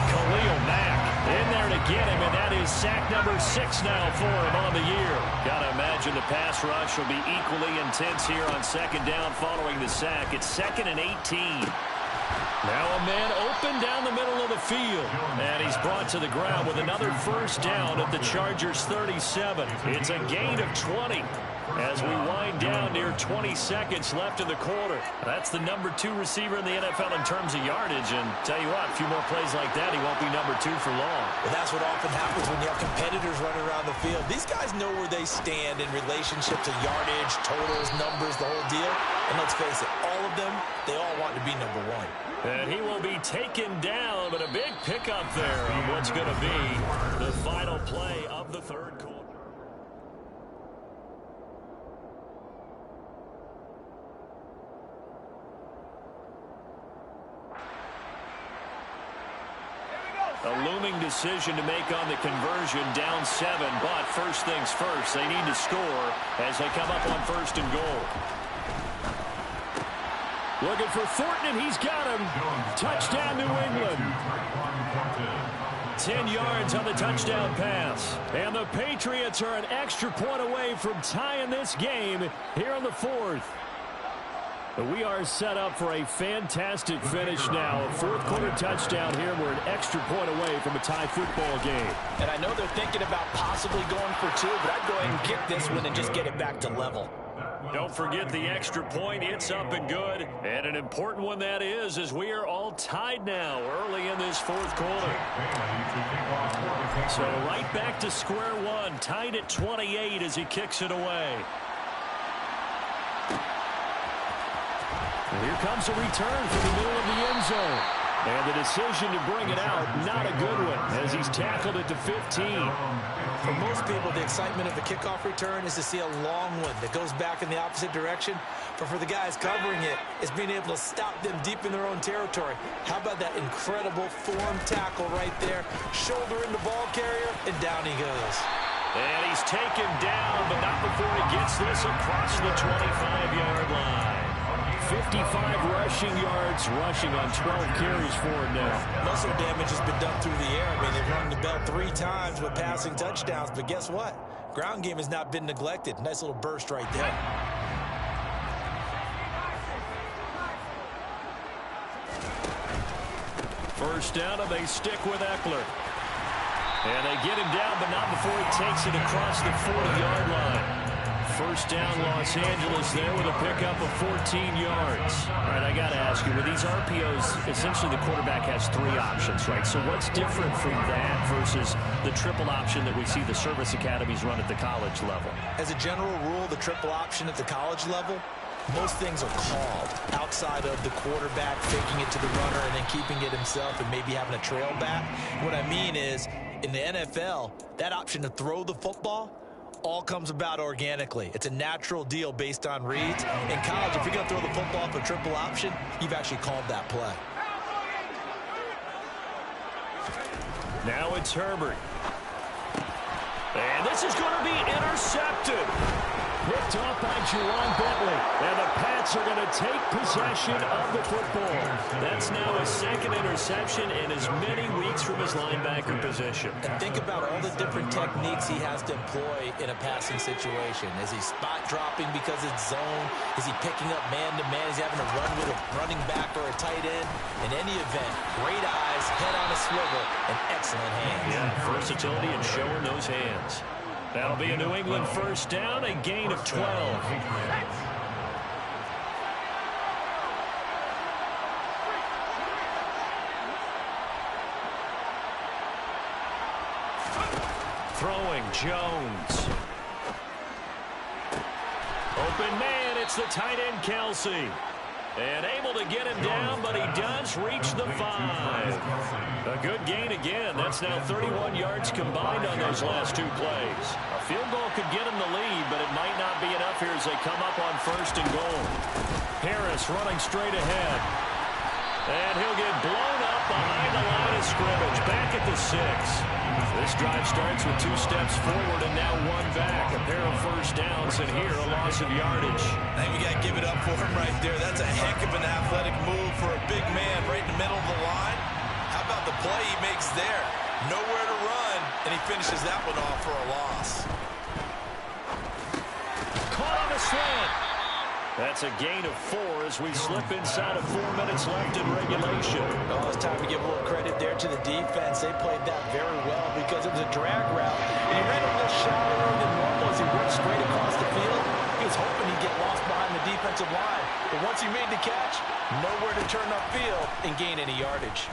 Speaker 2: Khalil Mack in there to get him, and that is sack number 6 now for him on the year. Got to imagine the pass rush will be equally intense here on 2nd down following the sack. It's 2nd and 18. Now a man open down the middle of the field, and he's brought to the ground with another first down at the Chargers 37. It's a gain of 20. As we wind down near 20 seconds left in the quarter. That's the number 2 receiver in the NFL in terms of yardage. And tell you what, a few more plays like that, he won't be number 2 for long.
Speaker 6: Well, that's what often happens when you have competitors running around the field. These guys know where they stand in relationship to yardage, totals, numbers, the whole deal. And let's face it, all of them, they all want to be number 1.
Speaker 2: And he will be taken down, but a big pickup there on what's going to be the final play of the 3rd quarter. A looming decision to make on the conversion, down 7, but first things first, they need to score as they come up on 1st and goal. Looking for Thornton, and he's got him. Touchdown, New England. 10 yards on the touchdown pass. And the Patriots are an extra point away from tying this game here in the 4th. We are set up for a fantastic finish now. A 4th quarter touchdown here. We're an extra point away from a tie football game.
Speaker 6: And I know they're thinking about possibly going for 2, but I'd go ahead and kick this one and just get it back to level.
Speaker 2: Don't forget the extra point. It's up and good. And an important one that is, as we are all tied now early in this 4th quarter. So right back to square one. Tied at 28 as he kicks it away. And here comes a return from the middle of the end zone. And the decision to bring it out, not a good one, as he's tackled it to 15.
Speaker 6: For most people, the excitement of the kickoff return is to see a long one that goes back in the opposite direction. But for the guys covering it, it's being able to stop them deep in their own territory. How about that incredible form tackle right there? Shoulder in the ball carrier, and down he goes.
Speaker 2: And he's taken down, but not before he gets this across the 25-yard line. 55 rushing yards, rushing on 12 carries for him now.
Speaker 6: Muscle damage has been done through the air. I mean, they've rung the bell 3 times with passing touchdowns, but guess what? Ground game has not been neglected. Nice little burst right there.
Speaker 2: First down, and they stick with Eckler. And they get him down, but not before he takes it across the 40-yard line. First down, Los Angeles there with a pickup of 14 yards. All right, I got to ask you, with these RPOs, essentially the quarterback has 3 options, right? So what's different from that versus the triple option that we see the service academies run at the college level?
Speaker 6: As a general rule, the triple option at the college level, most things are called outside of the quarterback faking it to the runner and then keeping it himself and maybe having a trail back. What I mean is, in the NFL, that option to throw the football all comes about organically. It's a natural deal based on reads. In college, if you're going to throw the football for triple option, you've actually called that play.
Speaker 2: Now it's Herbert. And this is going to be intercepted. Picked off by Jerome Bentley. And the Pats are going to take possession of the football. That's now his 2nd interception in as many weeks from his linebacker position.
Speaker 6: And think about all the different techniques he has to employ in a passing situation. Is he spot dropping because it's zone? Is he picking up man-to-man? Is he having to run with a running back or a tight end? In any event, great eyes, head on a swivel, and excellent hands.
Speaker 2: Yeah, versatility and showing those hands. That'll be a New England first down, a gain of 12. Throwing, Jones. Open man, it's the tight end, Kelsey. And able to get him down, but he does reach the 5. A good gain again. That's now 31 yards combined on those last 2 plays. A field goal could get him the lead, but it might not be enough here as they come up on 1st and goal. Harris running straight ahead. And he'll get blown up behind the line of scrimmage. Back at the 6. This drive starts with 2 steps forward and now 1 back. A pair of first downs, and here a loss of yardage.
Speaker 6: I think we got to give it up for him right there. That's a heck of an athletic move for a big man right in the middle of the line. How about the play he makes there? Nowhere to run, and he finishes that one off for a loss.
Speaker 2: Caught on the slant. That's a gain of 4 as we slip inside of 4 minutes left in regulation.
Speaker 6: Oh, it's time to give a little credit there to the defense. They played that very well because it was a drag route. And he ran a little shallower than normal as he worked straight across the field. He was hoping he'd get lost behind the defensive line. But once he made the catch, nowhere to turn upfield and gain any yardage.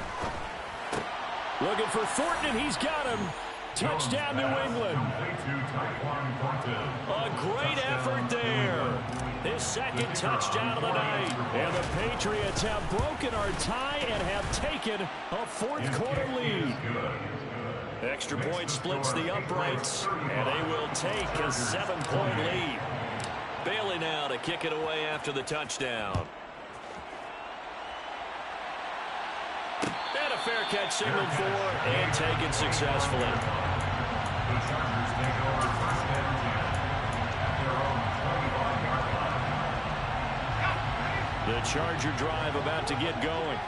Speaker 2: Looking for Thornton, and he's got him. Touchdown, New England. A great effort there. His 2nd touchdown of the night. And the Patriots have broken our tie and have taken a 4th quarter lead. Extra point splits the uprights, and they will take a 7-point lead. Bailey now to kick it away after the touchdown. And a fair catch signaled for and taken successfully.
Speaker 7: The Chargers take over 1st and 10 at their own 25-yard line.
Speaker 2: The Charger drive about to get going.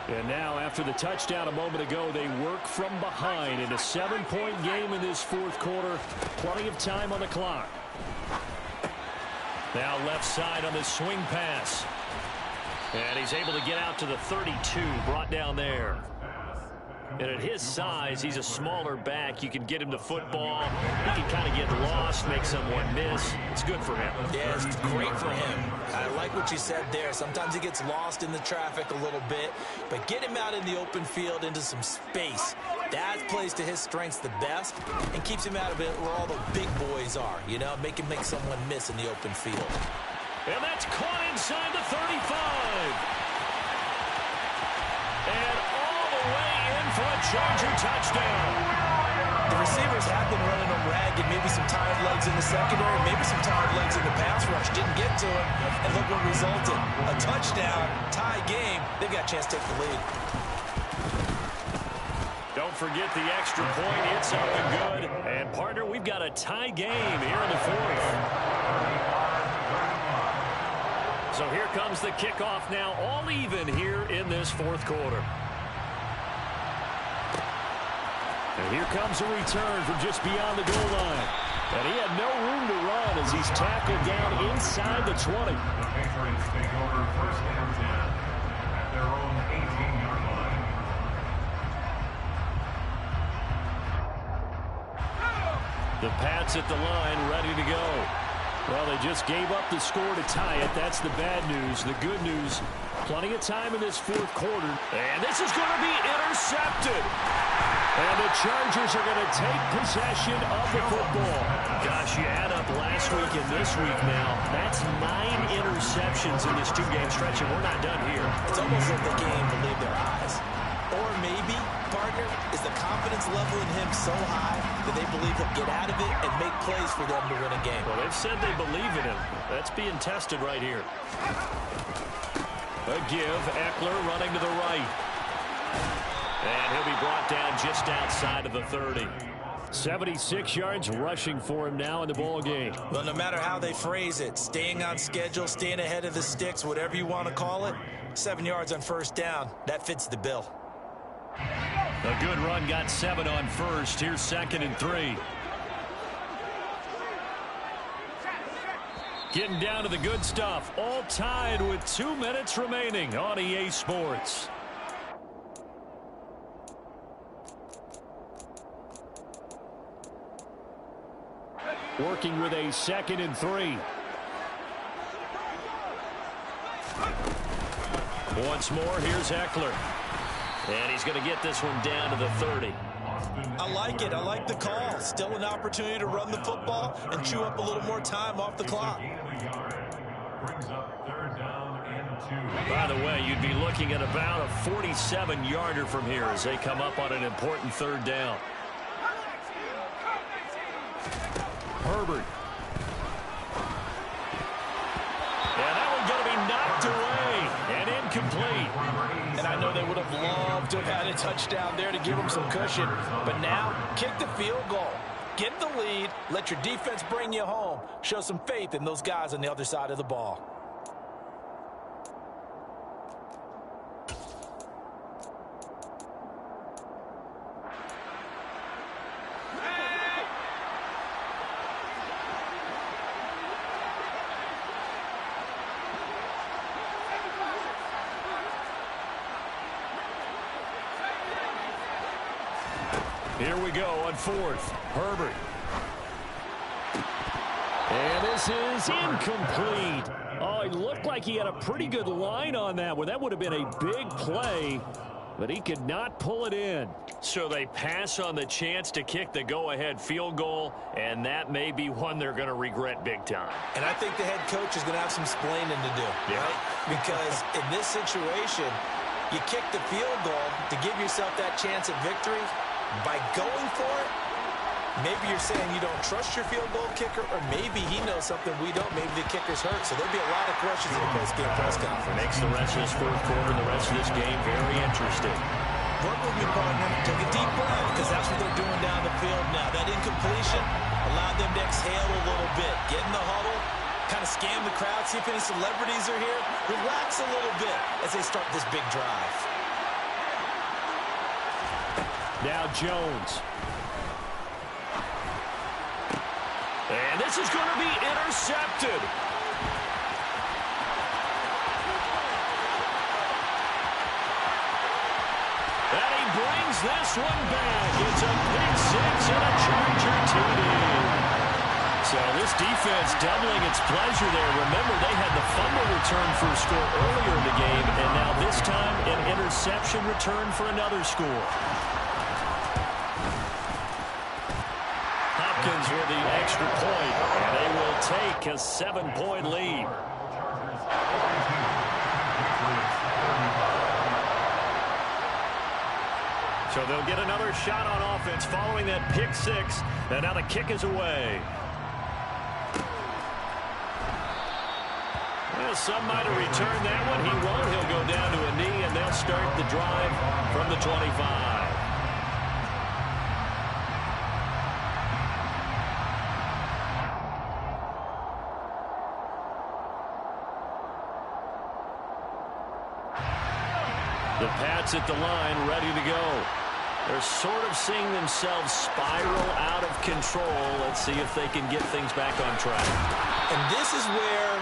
Speaker 2: And now, after the touchdown a moment ago, they work from behind in a 7-point game in this 4th quarter. Plenty of time on the clock. Now left side on the swing pass. And he's able to get out to the 32, brought down there. And at his size, he's a smaller back. You can get him the football. He can kind of get lost, make someone miss. It's good for him.
Speaker 6: Yeah, it's great for him. I like what you said there. Sometimes he gets lost in the traffic a little bit. But get him out in the open field into some space. That plays to his strengths the best and keeps him out of it where all the big boys are. You know, make him make someone miss in the open field.
Speaker 2: And that's caught inside the 35. And
Speaker 3: Charger touchdown.
Speaker 6: The receivers have been running them ragged, maybe some tired legs in the secondary, maybe some tired legs in the pass rush. Didn't get to it, and look what resulted. A touchdown, tie game. They've got a chance to take the lead.
Speaker 3: Don't forget the extra point. It's up and good. And, partner, we've got a tie game here in the fourth. So here comes the kickoff now, all even here in this fourth quarter. And here comes a return from just beyond the goal line. And he had no room to run as he's tackled down inside the 20.
Speaker 7: The Patriots take over first and 10 at their own 18-yard line.
Speaker 3: The Pats at the line, ready to go. Well, they just gave up the score to tie it. That's the bad news. The good news, plenty of time in this fourth quarter. And this is going to be intercepted. And the Chargers are going to take possession of the football. Gosh, you add up last week and this week now. That's 9 interceptions in this two-game stretch, and we're not done here.
Speaker 6: It's almost like the game believed their eyes. Or maybe, partner, is the confidence level in him so high that they believe he'll get out of it and make plays for them to win a game.
Speaker 3: Well, they've said they believe in him. That's being tested right here. A give, Eckler running to the right. And he'll be brought down just outside of the 30. 76 yards rushing for him now in the ball game.
Speaker 6: Well, no matter how they phrase it, staying on schedule, staying ahead of the sticks, whatever you want to call it, 7 yards on first down, that fits the bill.
Speaker 3: A good run got 7 on first. Here's 2nd and 3. Getting down to the good stuff. All tied with 2 minutes remaining on EA Sports. Working with a 2nd and 3. Once more, here's Eckler. And he's going to get this one down to the 30.
Speaker 6: I like it. I like the call. Still an opportunity to run the football and chew up a little more time off the clock.
Speaker 3: By the way, you'd be looking at about a 47-yarder from here as they come up on an important 3rd down. Herbert. And that one's going to be knocked away and incomplete.
Speaker 6: And I know they would have loved to have had a touchdown there to give them some cushion. But now, kick the field goal. Get the lead. Let your defense bring you home. Show some faith in those guys on the other side of the ball.
Speaker 3: Here we go on 4th. Herbert. And this is incomplete. Oh, he looked like he had a pretty good line on that one. That would have been a big play, but he could not pull it in. So they pass on the chance to kick the go-ahead field goal, and that may be one they're going to regret big time.
Speaker 6: And I think the head coach is going to have some explaining to do, right? Because in this situation, you kick the field goal to give yourself that chance at victory. By going for it, maybe you're saying you don't trust your field goal kicker, or maybe he knows something we don't. Maybe the kicker's hurt. So there'll be a lot of questions in the post-game press conference.
Speaker 3: Makes the rest of this fourth quarter and the rest of this game very interesting.
Speaker 6: Work with me, partner. Take a deep breath, because that's what they're doing down the field now. That incompletion allowed them to exhale a little bit. Get in the huddle, kind of scan the crowd, see if any celebrities are here. Relax a little bit as they start this big drive.
Speaker 3: Now Jones. And this is going to be intercepted. And he brings this one back. It's a pick 6 and a Charger TD. So this defense doubling its pleasure there. Remember, they had the fumble return for a score earlier in the game, and now this time an interception return for another score. With the extra point, and they will take a 7-point lead. So they'll get another shot on offense following that pick six. And now the kick is away. Well, some might have returned that one. He won't. He'll go down to a knee, and they'll start the drive from the 25. The Pats at the line, ready to go. They're sort of seeing themselves spiral out of control. Let's see if they can get things back on track.
Speaker 6: And this is where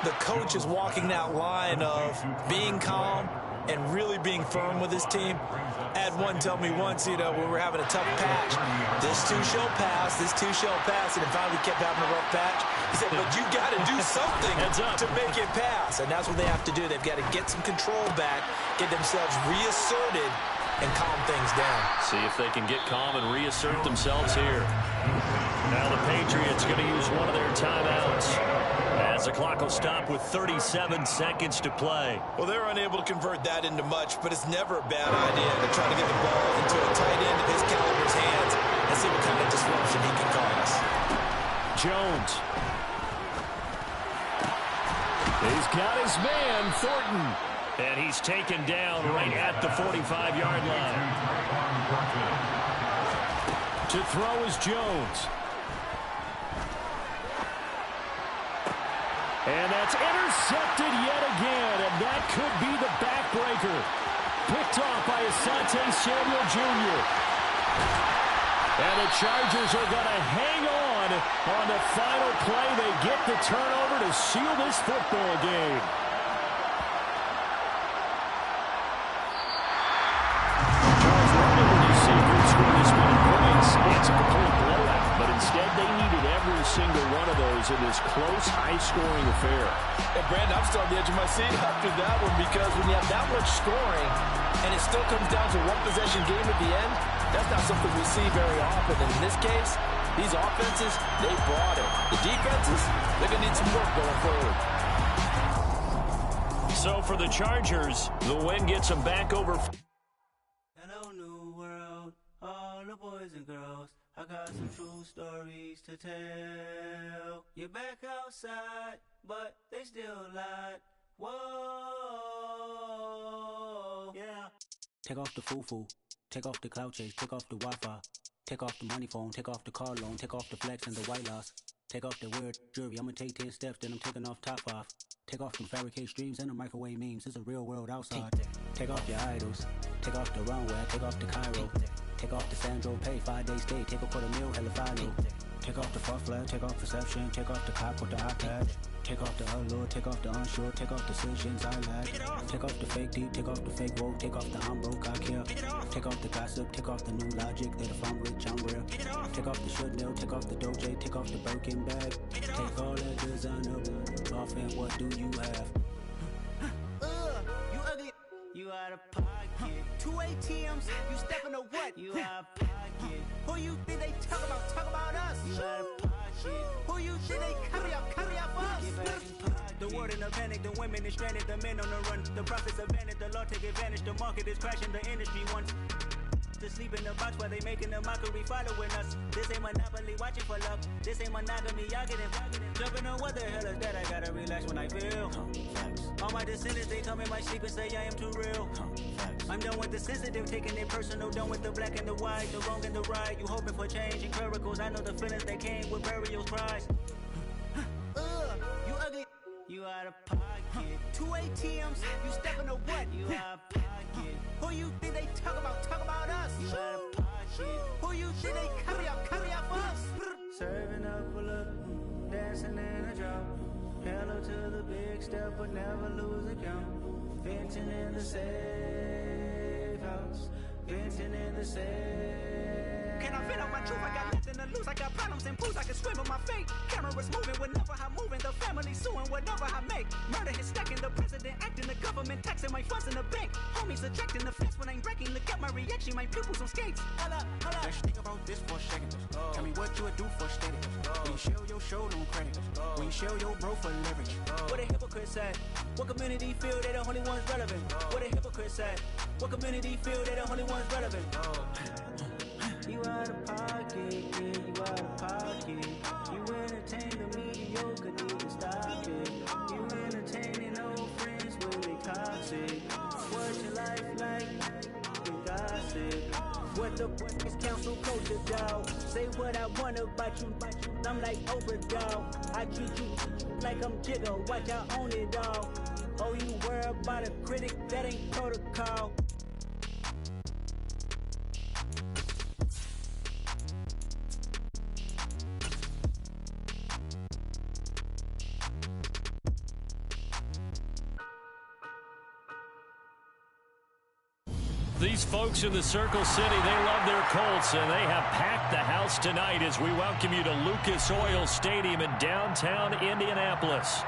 Speaker 6: the coach is walking that line of being calm and really being firm with his team. I had one tell me once, when we were having a tough patch, this too shall pass, and then finally kept having a rough patch. He said, but you got to do something to make it pass, and that's what they have to do. They've got to get some control back, get themselves reasserted, and calm things down.
Speaker 3: See if they can get calm and reassert themselves here. Now the Patriots going to use one of their timeouts as the clock will stop with 37 seconds to play.
Speaker 6: Well, they're unable to convert that into much, but it's never a bad idea to try to get the ball into a tight end of his caliber's hands and see what kind of disruption he can cause.
Speaker 2: Jones. He's got his man, Thornton.
Speaker 3: And he's taken down right at the 45-yard line.
Speaker 2: To throw is Jones. And that's intercepted yet again, and that could be the backbreaker. Picked off by Asante Samuel Jr. And the Chargers are going to hang on the final play. They get the turnover to seal this football game. It's a complete blowout, but instead they needed every single one of those in this close, high-scoring affair.
Speaker 6: And Brandon, I'm still on the edge of my seat after that one, because when you have that much scoring and it still comes down to one-possession game at the end, that's not something we see very often. And in this case, these offenses, they brought it. The defenses, they're going to need some work going forward.
Speaker 3: So for the Chargers, the win gets them back over.
Speaker 5: Hello, new world, all the boys and girls. I got some true stories to tell. You're back outside, but they still lied. Whoa, yeah. Take off the foo-foo, take off the cloud chase, take off the Wi-Fi, take off the money phone, take off the car loan, take off the flex and the white loss. Take off the weird jewelry, I'ma take 10 steps, then I'm taking off top off. Take off them fabricate streams and the microwave memes, it's a real world outside. Take off your idols, take off the runway, take off the Cairo. Take off the Sandro pay, 5-day stay, take a $250,000, hella final. Take off the far flag, take off perception, take off the cop with the iPad. Take off the allure, take off the unsure, take off decisions I lack. Take off the fake deep, take off the fake woke, take off the I'm broke, I care. Take off the gossip, take off the new logic, that if I'm rich, I'm real. Take off the should know, take off the Doje, take off the Birkin bag. Take all that designer off, and what do you have? You ugly, you out of pocket. 2 ATMs, you stepping to what? You out of pocket. Who you think they talk about us? You out of pocket. Who you think they carry out for us? The world in a panic, the women is stranded, the men on the run. The profits abandoned, the law take advantage, the market is crashing, the industry wants to sleep in the box while they making a mockery following us. This ain't monopoly, watching for love. This ain't monogamy, y'all getting jumping on what the hell is that? I gotta relax when I feel. All my descendants, they come in my sleep and say I am too real. I'm done with the sensitive, taking it personal, done with the black and the white, the wrong and the right. You hoping for change and miracles, I know the feelings that came with burial cries. You ugly, you out of pocket. 2 ATMs, you stepping to what? You out of pocket. Who you think they talk about us? You out of pocket. Who you think they carry out for us? Serving up a look, dancing in a drop. Hello to the big step, but never lose a count. Venting in the safe house, venting in the safe. Can I vent out my truth? I got nothing to lose. I got problems and booze. I can swim in my fate. Cameras moving whenever I'm moving. The family suing whatever I make. Murder is stacking. The president acting. The government taxing my funds in the bank. Homies ejecting the fence when I'm breaking. Look at my reaction. My pupils on skates. Hold up. Let's think about this for a second. Tell me what you would do for status. When you show your show, no credit. When you show your bro for leverage. What a hypocrite.
Speaker 8: hypocrites at? What community feel they the only ones relevant? Where the hypocrites at? What community feel they the only ones relevant? You out of pocket, yeah, you out of pocket. You entertain the mediocre, need to stop it. You entertaining old friends when they toxic. What's your life like? You gossip. What the fuck is council culture, dog? Say what I want about you, I'm like Oprah, dog. I treat you like I'm Jigga, watch I own it all. Oh, you worry about a critic, that ain't protocol.
Speaker 2: These folks in the Circle City, they love their Colts, and they have packed the house tonight as we welcome you to Lucas Oil Stadium in downtown Indianapolis.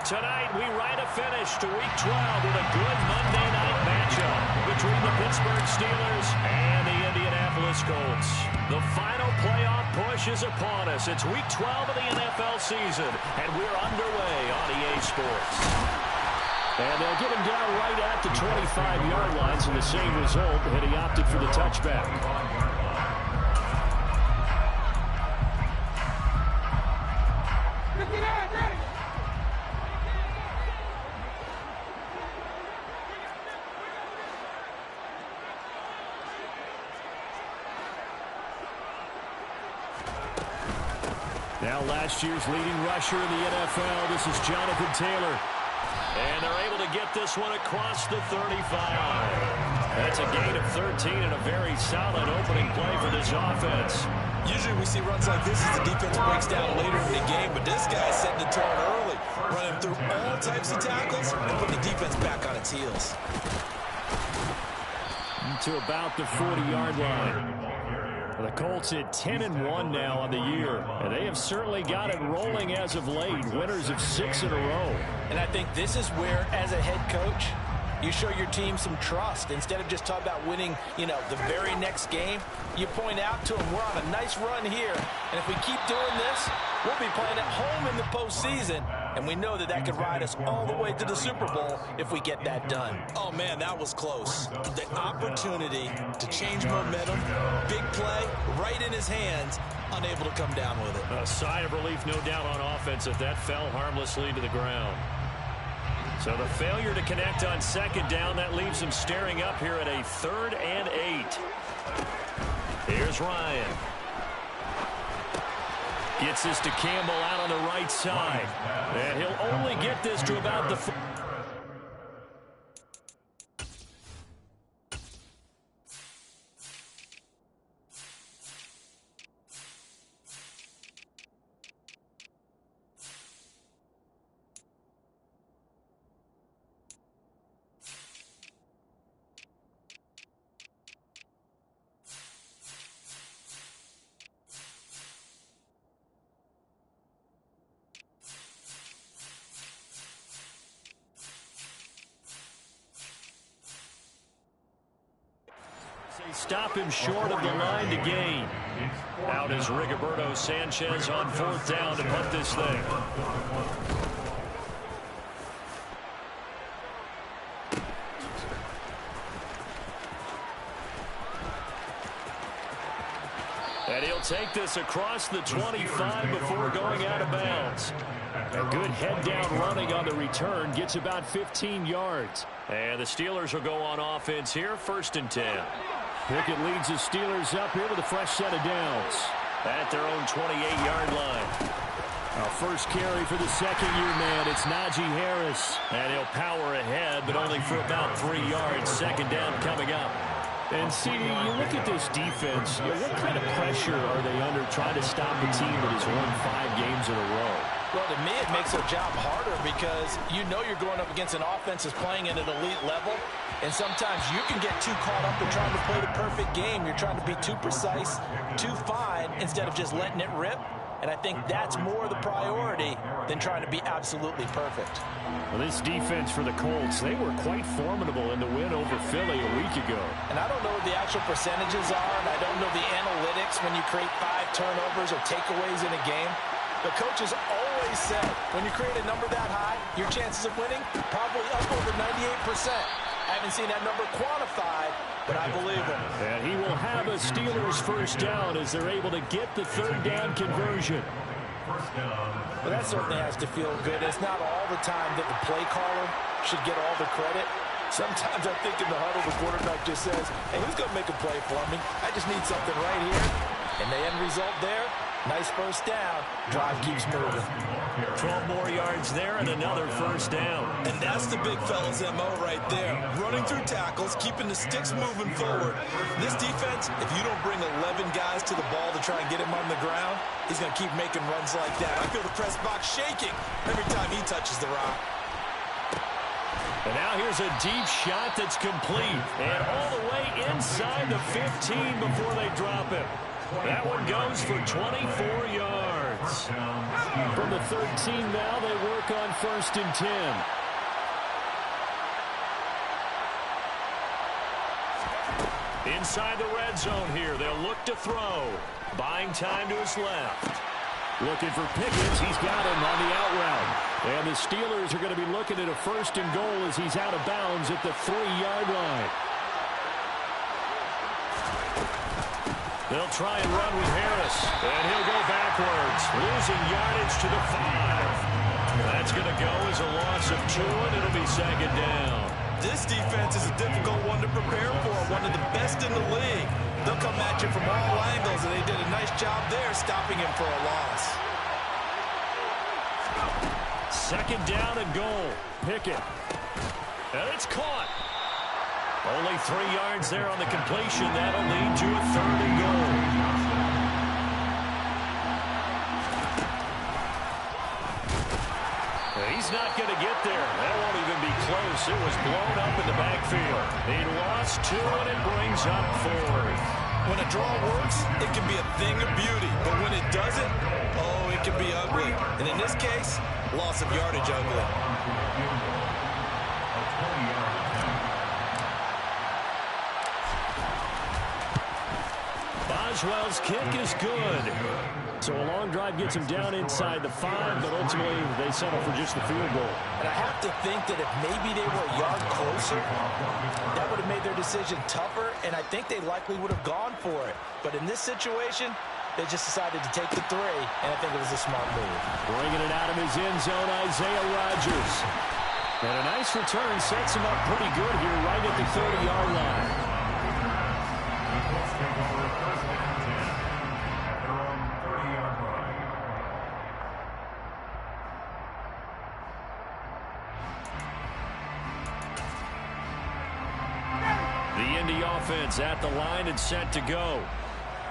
Speaker 2: Tonight, we write a finish to Week 12 with a good Monday night matchup between the Pittsburgh Steelers and the Indianapolis Colts. The final playoff push is upon us. It's Week 12 of the NFL season, and we're underway on EA Sports. And they'll get him down right at the 25-yard line, so the same result, and he opted for the touchback. Now last year's leading rusher in the NFL, this is Jonathan Taylor. And they're able to get this one across the 35. That's a gain of 13 and a very solid opening play for this offense.
Speaker 6: Usually we see runs like this as the defense breaks down later in the game, but this guy's setting the tone early, running through all types of tackles and putting the defense back on its heels.
Speaker 2: To about the 40-yard line. The Colts at 10-1 now on the year, and they have certainly got it rolling as of late, winners of 6 in a row.
Speaker 6: And I think this is where, as a head coach, you show your team some trust. Instead of just talking about winning, the very next game, you point out to them, we're on a nice run here, and if we keep doing this, we'll be playing at home in the postseason, and we know that that could ride us all the way to the Super Bowl if we get that done. Oh, man, that was close. The opportunity to change momentum, big play, right in his hands, unable to come down with it.
Speaker 2: A sigh of relief, no doubt, on offense if that fell harmlessly to the ground. So the failure to connect on second down, that leaves him staring up here at a 3rd and 8. Here's Ryan. Gets this to Campbell out on the right side. And he'll only get this to about the... Stop him short of the line to gain. Out is Rigoberto Sanchez on 4th down to punt this thing. And he'll take this across the 25 before going out of bounds. A good head-down running on the return, gets about 15 yards. And the Steelers will go on offense here, 1st and 10. Pickett leads the Steelers up here with a fresh set of downs at their own 28-yard line. Our first carry for the second-year man, it's Najee Harris. And he'll power ahead, but only for about 3 yards. 2nd down coming up. And, CD, you look at this defense, what kind of pressure are they under trying to stop a team that has won 5 games in a row?
Speaker 6: Well, to me, it makes their job harder because you're going up against an offense that's playing at an elite level, and sometimes you can get too caught up in trying to play the perfect game. You're trying to be too precise, too fine, instead of just letting it rip. And I think that's more the priority than trying to be absolutely perfect.
Speaker 2: Well, this defense for the Colts, they were quite formidable in the win over Philly a week ago.
Speaker 6: And I don't know what the actual percentages are, and I don't know the analytics when you create 5 turnovers or takeaways in a game. The coaches always always said, when you create a number that high, your chances of winning probably up over 98%. I haven't seen that number quantified, but I believe him.
Speaker 2: And he will have a Steelers first down as they're able to get the third down conversion.
Speaker 6: Well, that certainly has to feel good. It's not all the time that the play caller should get all the credit. Sometimes I think in the huddle, the quarterback just says, hey, who's going to make a play for me? I just need something right here. And the end result there, nice first down. Drive keeps moving.
Speaker 3: 12 more yards there and another first down.
Speaker 9: And that's the big fella's MO right there. Running through tackles, keeping the sticks moving forward. This defense, if you don't bring 11 guys to the ball to try and get him on the ground, he's going to keep making runs like that. I feel the press box shaking every time he touches the rock.
Speaker 2: And now here's a deep shot that's complete. And all the way inside the 15 before they drop it. That one goes for 24 yards. From the 13 now, they work on 1st and 10. Inside the red zone here. They'll look to throw. Buying time to his left. Looking for Pickens. He's got him on the out route. And the Steelers are going to be looking at a 1st and goal as he's out of bounds at the 3-yard line. They'll try and run with Harris. And he'll go backwards. Losing yardage to the 5. That's going to go as a loss of 2, and it'll be 2nd down.
Speaker 9: This defense is a difficult one to prepare for. One of the best in the league. They'll come at you from all angles, and they did a nice job there stopping him for a loss.
Speaker 2: 2nd down and goal. Pickett. And it's caught. Only 3 yards there on the completion. That'll lead to a 3rd and goal. He's not going to get there. That won't even be close. It was blown up in the backfield. He lost 2, and it brings up 4th.
Speaker 9: When a draw works, it can be a thing of beauty. But when it doesn't, oh, it can be ugly. And in this case, loss of yardage ugly.
Speaker 2: Boswell's kick is good. So a long drive gets him down inside the 5, but ultimately they settle for just the field goal.
Speaker 6: And I have to think that if maybe they were a yard closer, that would have made their decision tougher, and I think they likely would have gone for it. But in this situation, they just decided to take the 3, and I think it was a smart move.
Speaker 2: Bringing it out of his end zone, Isaiah Rodgers. And a nice return sets him up pretty good here right at the 30-yard line. Offense at the line and set to go.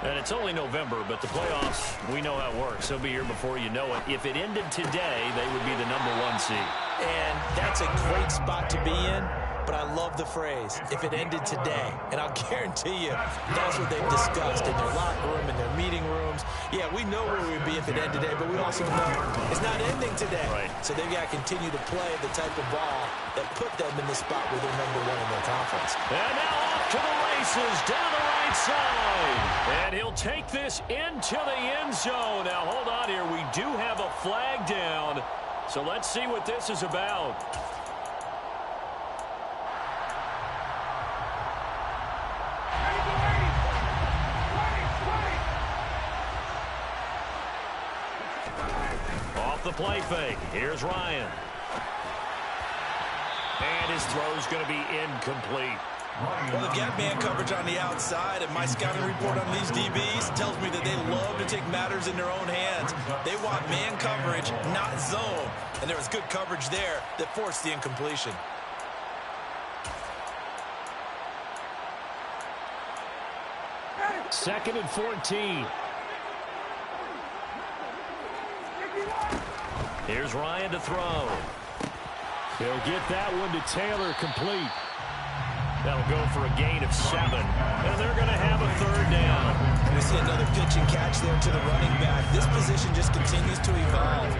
Speaker 2: And it's only November, but the playoffs, we know how it works. They'll be here before you know it. If it ended today, they would be the #1 seed.
Speaker 6: And that's a great spot to be in, but I love the phrase, if it ended today. And I'll guarantee you, that's what they've discussed in their locker room, in their meeting rooms. Yeah, we know where we would be if it ended today, but we also know it's not ending today.
Speaker 2: Right.
Speaker 6: So they've got to continue to play the type of ball that put them in the spot where they're #1 in their conference.
Speaker 2: And now off to the races down the right side. And he'll take this into the end zone. Now, hold on here. We do have a flag down. So let's see what this is about. Off the play fake. Here's Ryan. And his throw's going to be incomplete.
Speaker 9: Well, they've got man coverage on the outside, and my scouting report on these DBs tells me that they love to take matters in their own hands. They want man coverage, not zone. And there was good coverage there that forced the incompletion.
Speaker 2: Second and 14. Here's Ryan to throw. He'll get that one to Taylor, complete. That'll go for a gain of 7. And they're going to have a 3rd down.
Speaker 9: We see another pitch and catch there to the running back. This position just continues to evolve.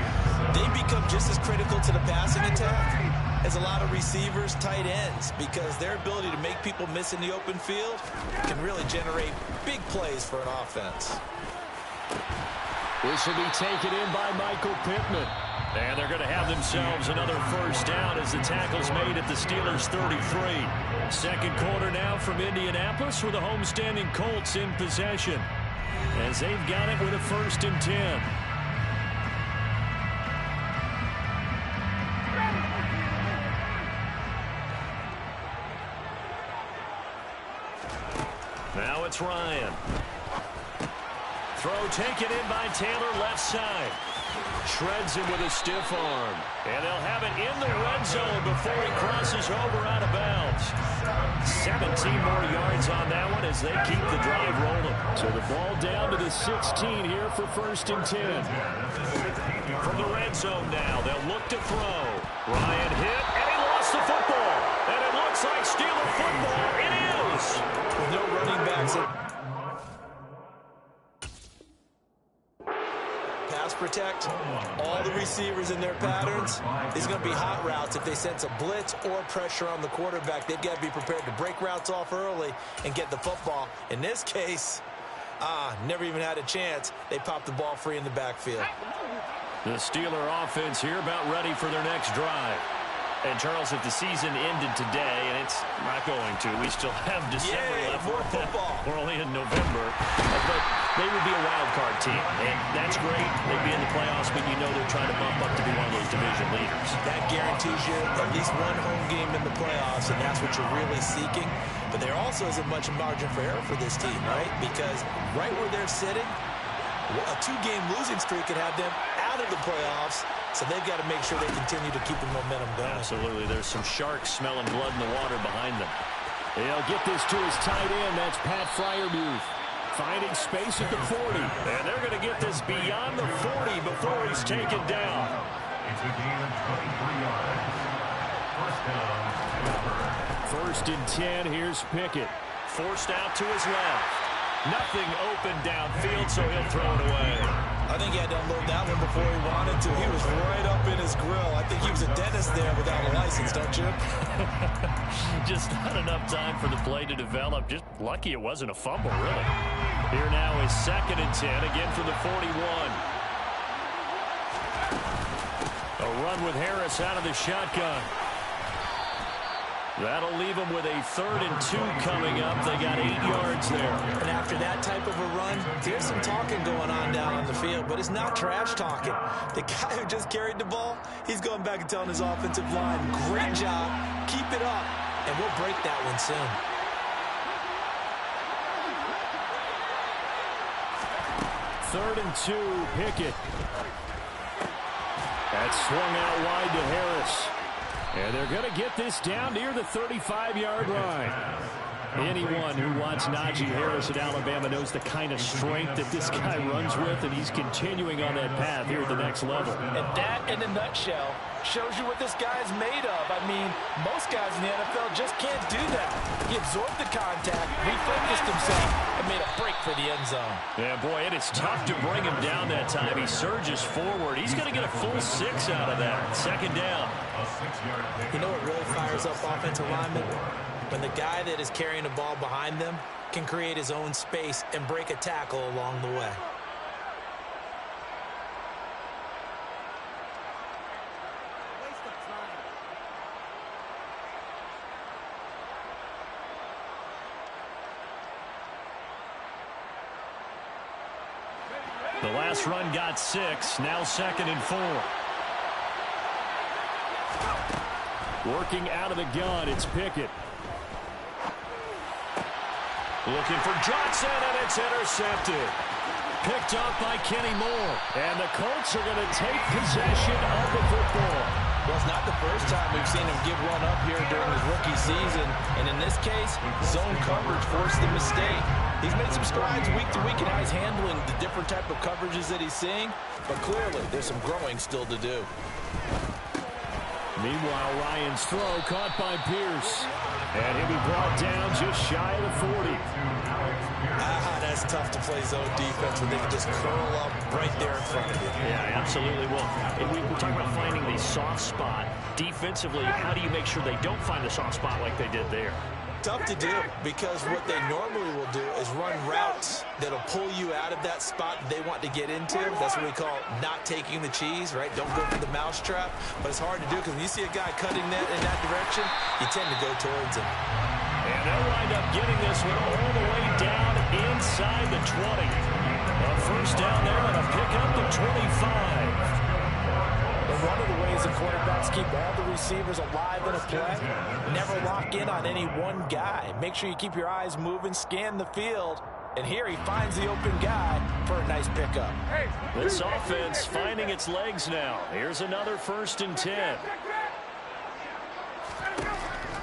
Speaker 9: They become just as critical to the passing attack as a lot of receivers, tight ends, because their ability to make people miss in the open field can really generate big plays for an offense.
Speaker 2: This will be taken in by Michael Pittman.
Speaker 3: And they're going to have themselves another first down as the tackle's made at the Steelers' 33. Second quarter now from Indianapolis with the homestanding Colts in possession, as they've got it with a 1st and 10. Now it's Ryan. Throw taken in by Taylor, left side. Shreds him with a stiff arm. And they'll have it in the red zone before he crosses over out of bounds. 17 more yards on that one as they keep the drive rolling.
Speaker 2: So the ball down to the 16 here for 1st and 10.
Speaker 3: From the red zone now, they'll look to throw. Ryan hit, and he lost the football. And it looks like Steeler football. It is.
Speaker 9: With no running backs. Pass protect, all the receivers in their patterns. These are going to be hot routes. If they sense a blitz or pressure on the quarterback, they've got to be prepared to break routes off early and get the football. In this case, never even had a chance. They popped the ball free in the backfield.
Speaker 3: The Steeler offense here about ready for their next drive. And, Charles, if the season ended today, and it's not going to, we still have December left.
Speaker 9: More football.
Speaker 3: We're only in November. But they would be a wild card team, and that's great. They'd be in the playoffs, but you know they're trying to bump up to be one of those division leaders.
Speaker 9: That guarantees you at least one home game in the playoffs, and that's what you're really seeking. But there also isn't much margin for error for this team, right? Because right where they're sitting, a 2-game losing streak could have them out of the playoffs, so they've got to make sure they continue to keep the momentum going.
Speaker 3: Absolutely. There's some sharks smelling blood in the water behind them.
Speaker 2: He'll get this to his tight end. That's Pat Freiermuth. Finding space at the 40.
Speaker 3: And they're going to get this beyond the 40 before he's taken down.
Speaker 7: It's a gain of 23 yards. First down, Denver.
Speaker 2: 1st and 10. Here's Pickett.
Speaker 3: Forced out to his left. Nothing open downfield, so he'll throw it away.
Speaker 9: I think he had to unload that one before he wanted to. He was right up in his grill. I think he was a dentist there without a license, don't you?
Speaker 3: Just not enough time for the play to develop. Just lucky it wasn't a fumble, really. Here now is 2nd and 10, again from the 41. A run with Harris out of the shotgun. That'll leave them with a 3rd and 2 coming up. They got 8 yards there.
Speaker 9: And after that type of a run, there's some talking going on down on the field, but it's not trash talking. The guy who just carried the ball, he's going back and telling his offensive line, great job, keep it up, and we'll break that one soon.
Speaker 2: 3rd and 2, Pickett. That's swung out wide to Harris. And they're going to get this down near the 35-yard line. Anyone who wants Najee Harris at Alabama knows the kind of strength that this guy runs with, and he's continuing on that path here at the next level.
Speaker 6: And that, in a nutshell, shows you what this guy is made of. I mean, most guys in the NFL just can't do that. He absorbed the contact, refocused himself, and made a break for the end zone.
Speaker 3: Yeah, boy, it is tough to bring him down that time. He surges forward. He's going to get a full 6 out of that. 2nd down.
Speaker 9: You know what really fires up offensive linemen? When the guy that is carrying the ball behind them can create his own space and break a tackle along the way.
Speaker 3: The last run got 6. Now 2nd and 4.
Speaker 2: Working out of the gun, it's Pickett.
Speaker 3: Looking for Johnson, and it's intercepted. Picked up by Kenny Moore.
Speaker 2: And the Colts are going to take possession of the football.
Speaker 9: Well, it's not the first time we've seen him give one up here during his rookie season. And in this case, zone coverage forced the mistake. He's made some strides week to week in how he's handling the different type of coverages that he's seeing. But clearly, there's some growing still to do.
Speaker 2: Meanwhile, Ryan's throw caught by Pierce. And he'll be brought down just shy of the 40.
Speaker 9: That's tough to play zone defense when they can just curl up right there in front of you.
Speaker 3: Yeah, absolutely. Well, we're talking about finding the soft spot. Defensively, how do you make sure they don't find the soft spot like they did there?
Speaker 9: tough to do because what they normally will do is run routes that'll pull you out of that spot that they want to get into. That's what we call not taking the cheese, right? Don't go for the mousetrap. But it's hard to do because when you see a guy cutting that in that direction, you tend to go towards him.
Speaker 2: And they'll wind up getting this one all the way down inside the 20. A first down there and a pickup of 25.
Speaker 6: One of the ways the quarterbacks keep all the receivers alive in a play, never lock in on any one guy. Make sure you keep your eyes moving, scan the field, and here he finds the open guy for a nice pickup.
Speaker 2: This offense finding its legs now. Here's another 1st and 10.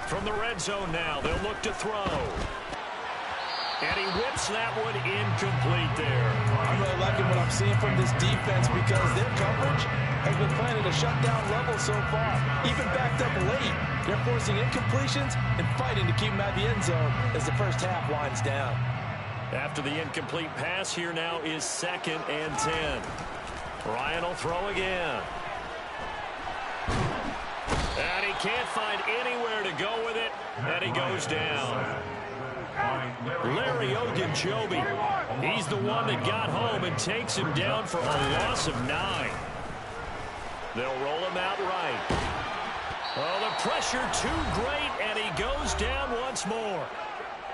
Speaker 2: From the red zone now, they'll look to throw. And he whips that one incomplete there.
Speaker 9: I'm really liking what I'm seeing from this defense because their coverage has been playing at a shutdown level so far. Even backed up late, they're forcing incompletions and fighting to keep them out of the end zone as the first half winds down.
Speaker 2: After the incomplete pass, here now is 2nd and 10. Ryan will throw again. And he can't find anywhere to go with it, and he goes down. Larry Ogunjobi, he's the one that got home and takes him down for a loss of 9. They'll roll him out right. Oh, the pressure too great, and he goes down once more.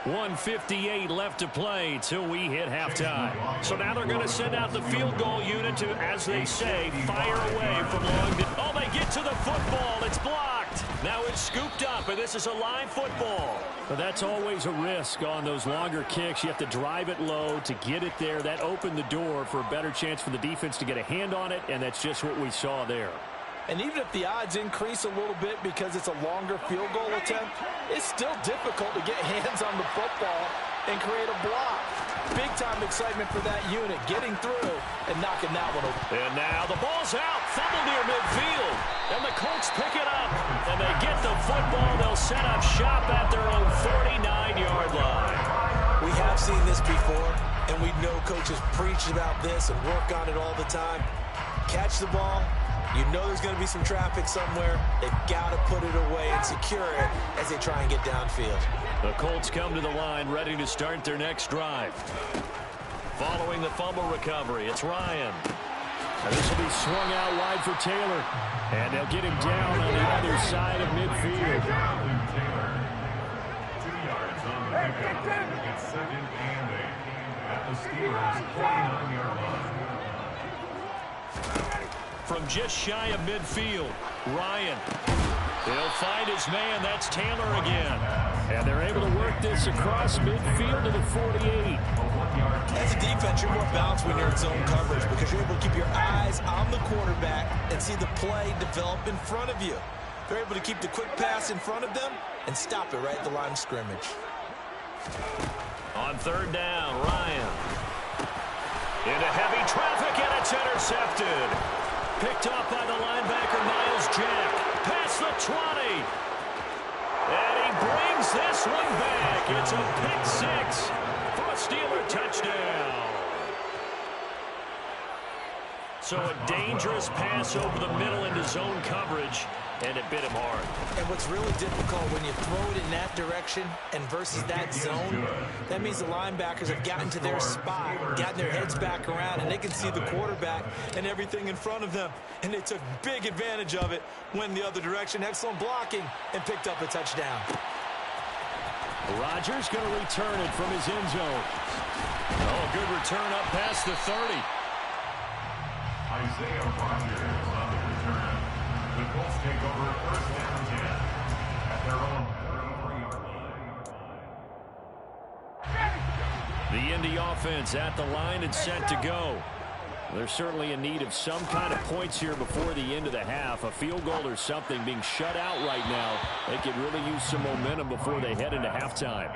Speaker 2: 1:58 left to play till we hit halftime. So now they're going to send out the field goal unit to, as they say, fire away from long. Oh, they get to the football. It's blocked. Now it's scooped up, and this is a live football. But that's always a risk on those longer kicks. You have to drive it low to get it there. That opened the door for a better chance for the defense to get a hand on it, and that's just what we saw there.
Speaker 6: And even if the odds increase a little bit because it's a longer field goal attempt, it's still difficult to get hands on the football and create a block. Big-time excitement for that unit, getting through and knocking that one over.
Speaker 2: And now the ball's out, fumble near midfield, and the Colts pick it up, and they get the football. They'll set up shop at their own 49-yard line.
Speaker 9: We have seen this before, and we know coaches preach about this and work on it all the time. Catch the ball. You know there's going to be some traffic somewhere. They've got to put it away and secure it as they try and get downfield.
Speaker 2: The Colts come to the line ready to start their next drive. Following the fumble recovery, it's Ryan. And this will be swung out wide for Taylor. And they'll get him down on the other side of midfield.
Speaker 7: 2 yards on the pickup. It's 2nd and 8 at the Steelers' 49-yard line.
Speaker 2: From just shy of midfield, Ryan. He'll find his man. That's Taylor again. And they're able to work this across midfield to the 48.
Speaker 9: As a defense, you're more balanced when you're in zone coverage because you're able to keep your eyes on the quarterback and see the play develop in front of you. They're able to keep the quick pass in front of them and stop it right at the line of scrimmage.
Speaker 2: On 3rd down, Ryan. Into heavy traffic, and it's intercepted. Picked off by the linebacker, Miles Jack. Past the 20. And he brings this one back. It's a pick 6 for a Steeler touchdown. So a dangerous pass over the middle into zone coverage, and it bit him hard.
Speaker 6: And what's really difficult when you throw it in that direction and versus that zone, that means the linebackers have gotten to their spot, gotten their heads back around, and they can see the quarterback and everything in front of them. And they took big advantage of it, went the other direction, excellent blocking, and picked up a touchdown.
Speaker 2: Rodgers going to return it from his end zone. Oh, good return up past the 30.
Speaker 7: Isaiah Rodgers on the return. The Colts take over 1st down 10 at their own 33-yard line.
Speaker 2: The Indy offense at the line and set to go. They're certainly in need of some kind of points here before the end of the half. A field goal or something, being shut out right now. They could really use some momentum before they head into halftime.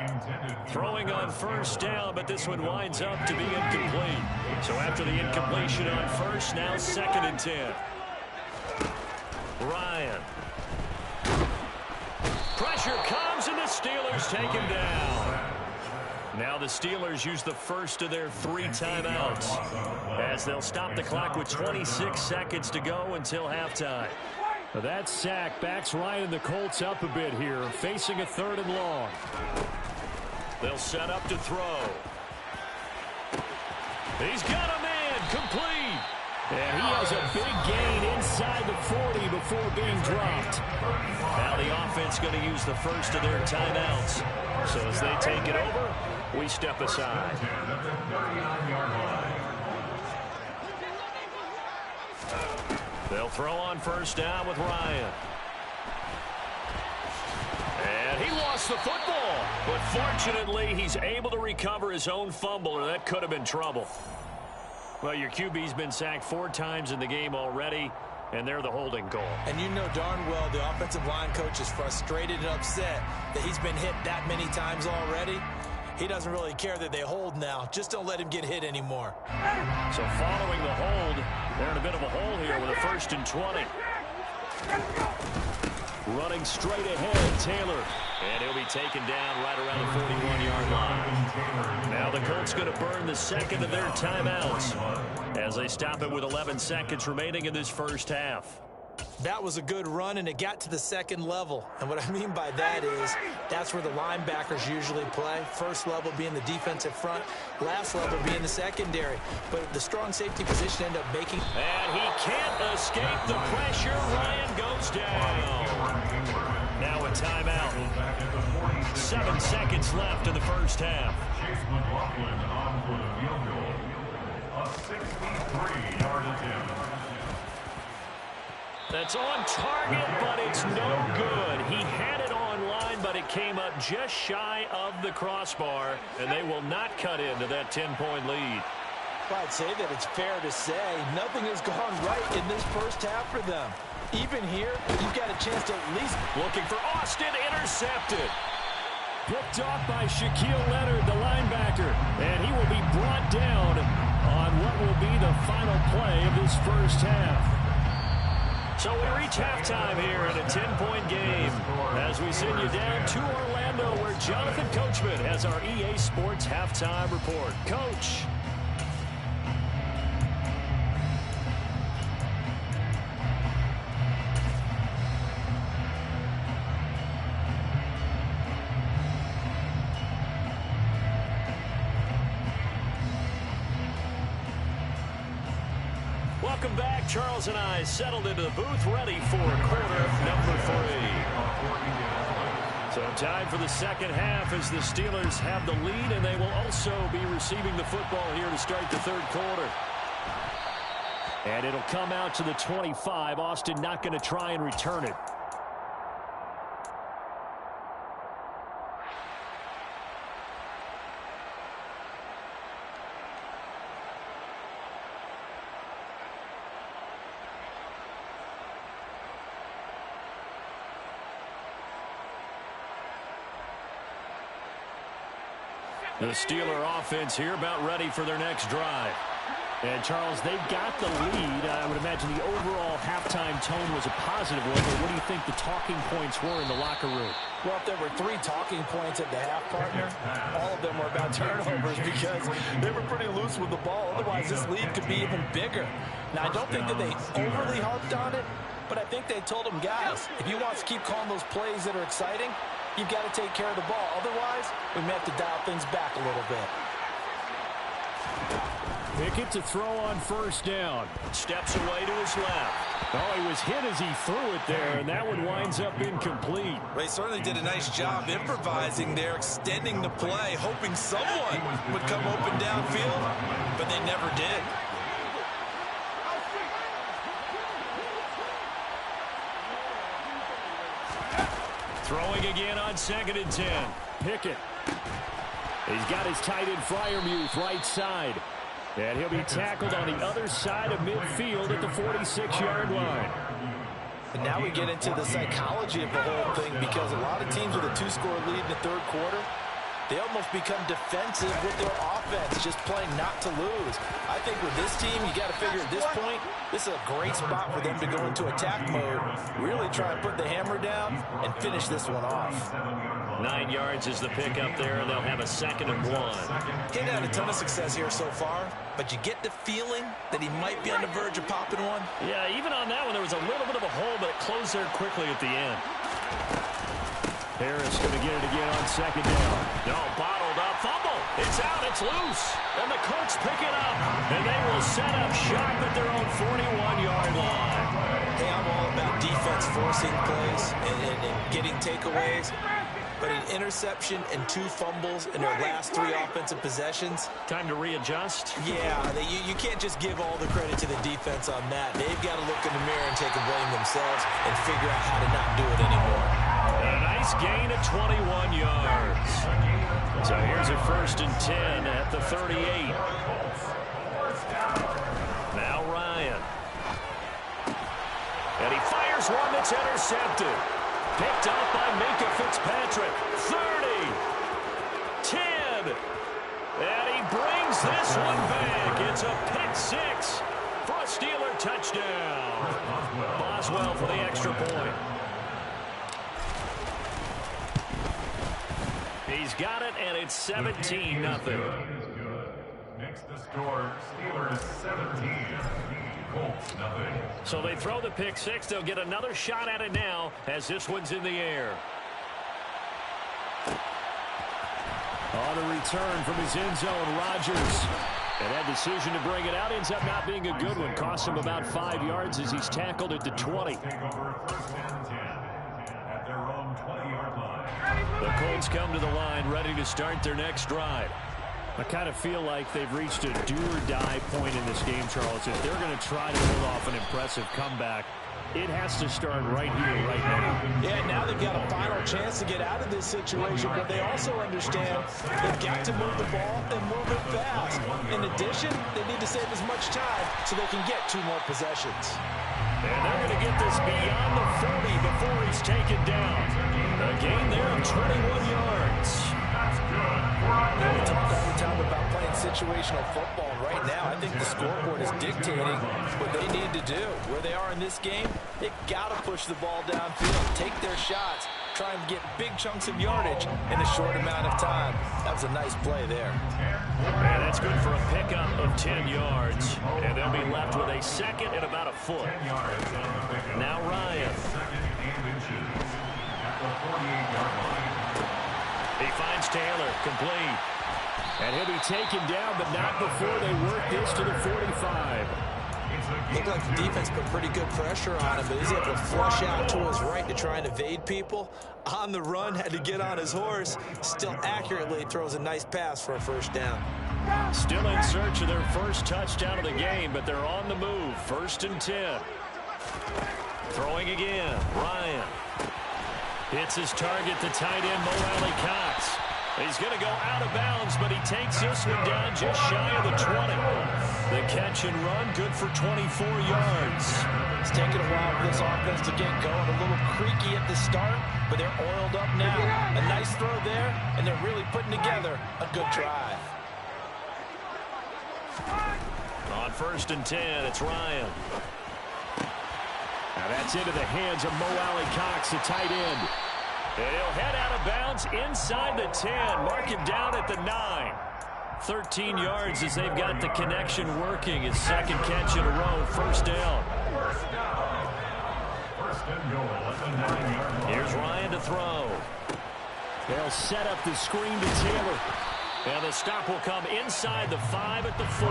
Speaker 2: Throwing on 1st down, but this one winds up to be incomplete. So after the incompletion on 1st, now 2nd and 10. Ryan. Pressure comes, and the Steelers take him down. Now the Steelers use the first of their 3 timeouts as they'll stop the clock with 26 seconds to go until halftime. That sack backs Ryan and the Colts up a bit here, facing a 3rd and long.
Speaker 3: They'll set up to throw. He's got a man, complete.
Speaker 2: And he has a big gain inside the 40 before being dropped.
Speaker 3: Now the offense going to use the first of their timeouts. So as they take it over, we step aside. They'll throw on 1st down with Ryan. And he lost the football. But fortunately, he's able to recover his own fumble, or that could have been trouble. Well, your QB's been sacked 4 times in the game already, and they're the holding call.
Speaker 6: And you know darn well the offensive line coach is frustrated and upset that he's been hit that many times already. He doesn't really care that they hold now. Just don't let him get hit anymore.
Speaker 3: So following the hold, they're in a bit of a hole here with a 1st and 20.
Speaker 2: Running straight ahead, Taylor.
Speaker 3: And he'll be taken down right around the 41-yard line. Now the Colts going to burn the 2nd of their timeouts as they stop it with 11 seconds remaining in this 1st half.
Speaker 6: That was a good run, and it got to the 2nd level. And what I mean by that is that's where the linebackers usually play. 1st level being the defensive front, last level being the secondary. But the strong safety position ended up making.
Speaker 3: And he can't escape the pressure. Ryan goes down. Now a timeout. 7 seconds left in the 1st half.
Speaker 7: Chase McLaughlin on for the field goal. A 63-yard attempt.
Speaker 3: That's on target, but it's no good. He had it on line, but it came up just shy of the crossbar, and they will not cut into that 10-point lead.
Speaker 6: Well, I'd say that it's fair to say nothing has gone right in this 1st half for them. Even here, you've got a chance to at least.
Speaker 3: Looking for Austin, intercepted.
Speaker 2: Picked off by Shaquille Leonard, the linebacker, and he will be brought down on what will be the final play of this 1st half.
Speaker 3: So we reach halftime here in a 10-point game as we send you down to Orlando where Jonathan Coachman has our EA Sports halftime report. Coach. Welcome back. Charles and I settled into the booth ready for quarter number 3. So time for the 2nd half as the Steelers have the lead, and they will also be receiving the football here to start the 3rd quarter. And it'll come out to the 25. Austin not going to try and return it. The Steeler offense here about ready for their next drive.
Speaker 2: And, Charles, they've got the lead. I would imagine the overall halftime tone was a positive one, but what do you think the talking points were in the locker room?
Speaker 6: Well, if there were 3 talking points at the half, partner, all of them were about turnovers because they were pretty loose with the ball. Otherwise, this lead could be even bigger. Now, I don't think that they overly harped on it, but I think they told them, guys, if you want us to keep calling those plays that are exciting, you've got to take care of the ball. Otherwise, we may have to dial things back a little bit.
Speaker 2: Pickett to throw on 1st down.
Speaker 3: Steps away to his left.
Speaker 2: Oh, he was hit as he threw it there, and that one winds up incomplete.
Speaker 9: They certainly did a nice job improvising there, extending the play, hoping someone would come open downfield, but they never did.
Speaker 3: Throwing again on 2nd and 10.
Speaker 2: Pickett. He's got his tight end Freiermuth right side. And he'll be tackled on the other side of midfield at the 46-yard line.
Speaker 6: And now we get into the psychology of the whole thing because a lot of teams with a 2-score lead in the 3rd quarter, they almost become defensive with their offense, just playing not to lose. I think with this team, you got to figure at this point, this is a great spot for them to go into attack mode, really try and put the hammer down and finish this one off.
Speaker 2: 9 yards is the pickup there, and they'll have a 2nd and 1.
Speaker 6: He's had a ton of success here so far, but you get the feeling that he might be on the verge of popping one.
Speaker 2: Yeah, even on that one, there was a little bit of a hole, but it closed there quickly at the end. Harris going to get it again on 2nd down. No, bottled up, fumble. It's out, it's loose. And the Colts pick it up, and they will set up shop at their own 41-yard line.
Speaker 6: Hey, I'm all about defense forcing plays and getting takeaways. But an interception and 2 fumbles in their last 3 offensive possessions.
Speaker 2: Time to readjust?
Speaker 6: Yeah, you can't just give all the credit to the defense on that. They've got to look in the mirror and take a blame themselves and figure out how to not do it anymore.
Speaker 2: A nice gain of 21 yards. So here's a 1st and 10 at the 38. Now Ryan. And he fires one that's intercepted. Picked up by Minka Fitzpatrick. 30. 10. And he brings this one back. It's a pick 6 for a Steeler touchdown. Boswell for the extra point. He's got it, and it's 17-0.
Speaker 7: Next to score, Steelers 17. Colts nothing.
Speaker 2: So they throw the pick 6. They'll get another shot at it now as this one's in the air. On a return from his end zone, Rodgers. And that decision to bring it out ends up not being a good one. Costs him about 5 yards as he's tackled at the 20.
Speaker 7: Take over 1st and 10 at their own 20-yard line.
Speaker 2: The Colts come to the line ready to start their next drive. I kind of feel like they've reached a do-or-die point in this game, Charles. If they're going to try to pull off an impressive comeback, it has to start right here, right now.
Speaker 6: Yeah, now they've got a final chance to get out of this situation, but they also understand they've got to move the ball and move it fast. In addition, they need to save as much time so they can get 2 more possessions.
Speaker 2: And they're going to get this beyond the 40 before he's taken down. A gain there of 21 yards.
Speaker 6: We talk all the time about playing situational football. Right now, I think the scoreboard is dictating what they need to do. Where they are in this game, they've got to push the ball downfield, take their shots, try and get big chunks of yardage in a short amount of time. That was a nice play there.
Speaker 2: And that's good for a pickup of 10 yards. And they'll be left with a 2nd and about a foot. Now Ryan. He finds Taylor, complete. And he'll be taken down, but not before they work this to the 45.
Speaker 6: Looked like the defense put pretty good pressure on him, but he's able to flush out to his right to try and evade people. On the run, had to get on his horse. Still accurately throws a nice pass for a 1st down.
Speaker 2: Still in search of their first touchdown of the game, but they're on the move. 1st and 10. Throwing again, Ryan. Hits his target, the tight end, Mo Alley Cox. He's going to go out of bounds, but he takes this one down just shy of the 20. The catch and run, good for 24 yards.
Speaker 6: It's taken a while for this offense to get going. A little creaky at the start, but they're oiled up now. A nice throw there, and they're really putting together a good drive.
Speaker 2: On 1st and 10, it's Ryan. Now that's into the hands of Mo Alley Cox, the tight end. And he'll head out of bounds inside the 10. Mark him down at the 9. 13 yards as they've got the connection working. His 2nd catch in a row, 1st down. Here's Ryan to throw. They'll set up the screen to Taylor. And the stop will come inside the 5 at the 4.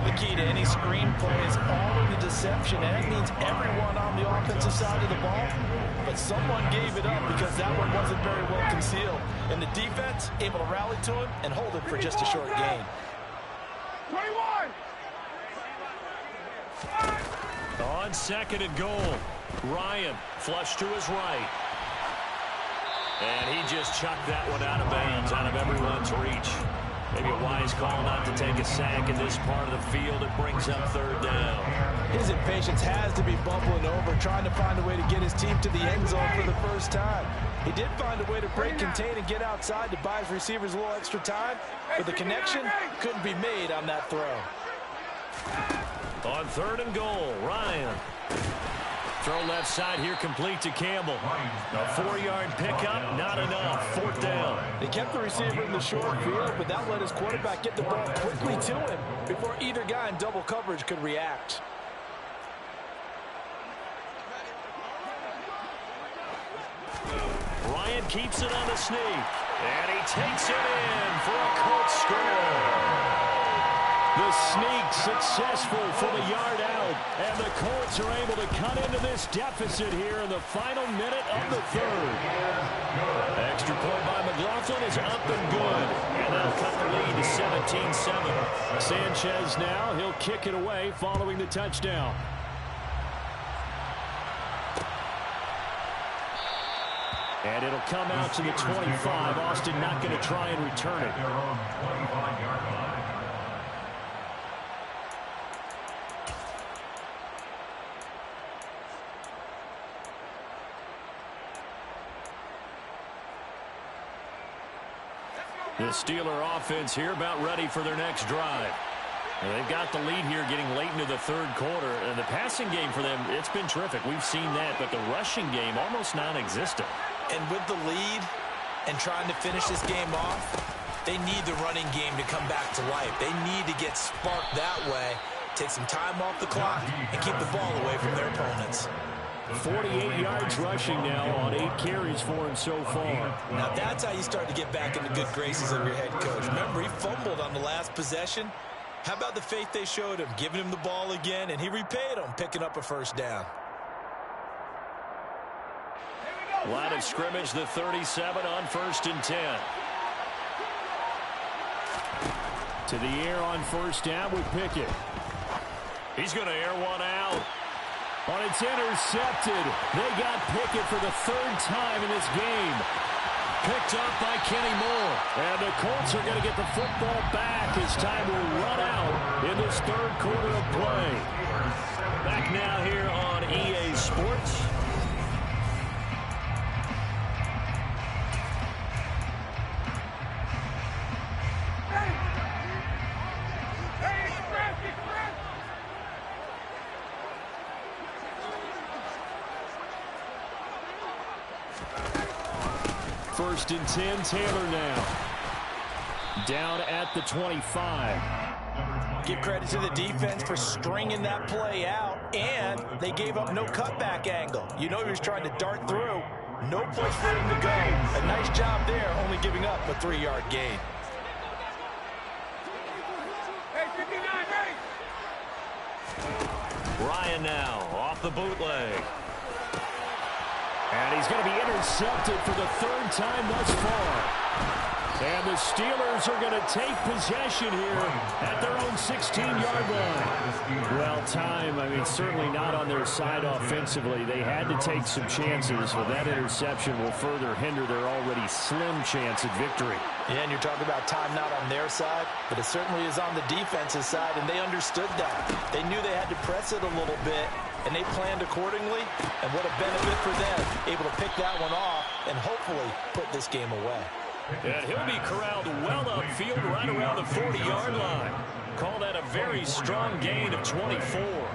Speaker 6: The key to any screen play is all of the deception, and that means everyone on the offensive side of the ball. But someone gave it up because that one wasn't very well concealed. And the defense able to rally to him and hold it for just a short gain.
Speaker 7: 21!
Speaker 2: On 2nd and goal, Ryan flush to his right. And he just chucked that one out of bounds, out of everyone's reach.
Speaker 3: Maybe a wise call not to take a sack in this part of the field. It brings up third down.
Speaker 6: His impatience has to be bubbling over, trying to find a way to get his team to the end zone for the first time. He did find a way to break contain and get outside to buy his receivers a little extra time, but the connection couldn't be made on that throw.
Speaker 3: On 3rd and goal, Ryan. Throw left side here, complete to Campbell. A 4-yard pickup, not enough. 4th down.
Speaker 6: They kept the receiver in the short field, but that let his quarterback get the ball quickly to him before either guy in double coverage could react.
Speaker 3: Ryan keeps it on the sneak, and he takes it in for a Colts score. The sneak successful from a yard out, and the Colts are able to cut into this deficit here in the final minute of the 3rd. Extra point by McLaughlin is up and good, and they'll cut the lead to 17-7. Sanchez now, he'll kick it away following the touchdown. And it'll come out to the 25. Austin not going to try and return it. The Steeler offense here about ready for their next drive. And they've got the lead here getting late into the 3rd quarter. And the passing game for them, it's been terrific. We've seen that, but the rushing game almost non-existent.
Speaker 6: And with the lead and trying to finish this game off, they need the running game to come back to life. They need to get sparked that way, take some time off the clock, and keep the ball away from their opponents.
Speaker 2: 48 yards rushing now on 8 carries for him so far.
Speaker 6: Now that's how you start to get back in the good graces of your head coach. Remember, he fumbled on the last possession. How about the faith they showed him, giving him the ball again, and he repaid them, picking up a 1st down.
Speaker 3: Line of scrimmage, the 37 on 1st and 10.
Speaker 2: To the air on 1st down with Pickett.
Speaker 3: He's going to air one out.
Speaker 2: Oh, it's intercepted. They got Pickett for the 3rd time in this game. Picked up by Kenny Moore. And the Colts are going to get the football back as time will run out in this 3rd quarter of play.
Speaker 3: Back now here on EA Sports.
Speaker 2: First and 10, Taylor now. Down at the 25.
Speaker 6: Give credit to the defense for stringing that play out, and they gave up no cutback angle. You know he was trying to dart through. No place for him to go. A nice job there, only giving up a 3-yard gain.
Speaker 3: Ryan now off the bootleg.
Speaker 2: And he's going to be intercepted for the 3rd time thus far. And the Steelers are going to take possession here at their own 16-yard line. Well, time, certainly not on their side offensively. They had to take some chances, but that interception will further hinder their already slim chance at victory.
Speaker 6: Yeah, and you're talking about time not on their side, but it certainly is on the defensive side, and they understood that. They knew they had to press it a little bit, and they planned accordingly, and what a benefit for them, able to pick that one off and hopefully put this game away.
Speaker 3: And he'll be corralled well upfield right around the 40-yard line. Call that a very strong gain of 24.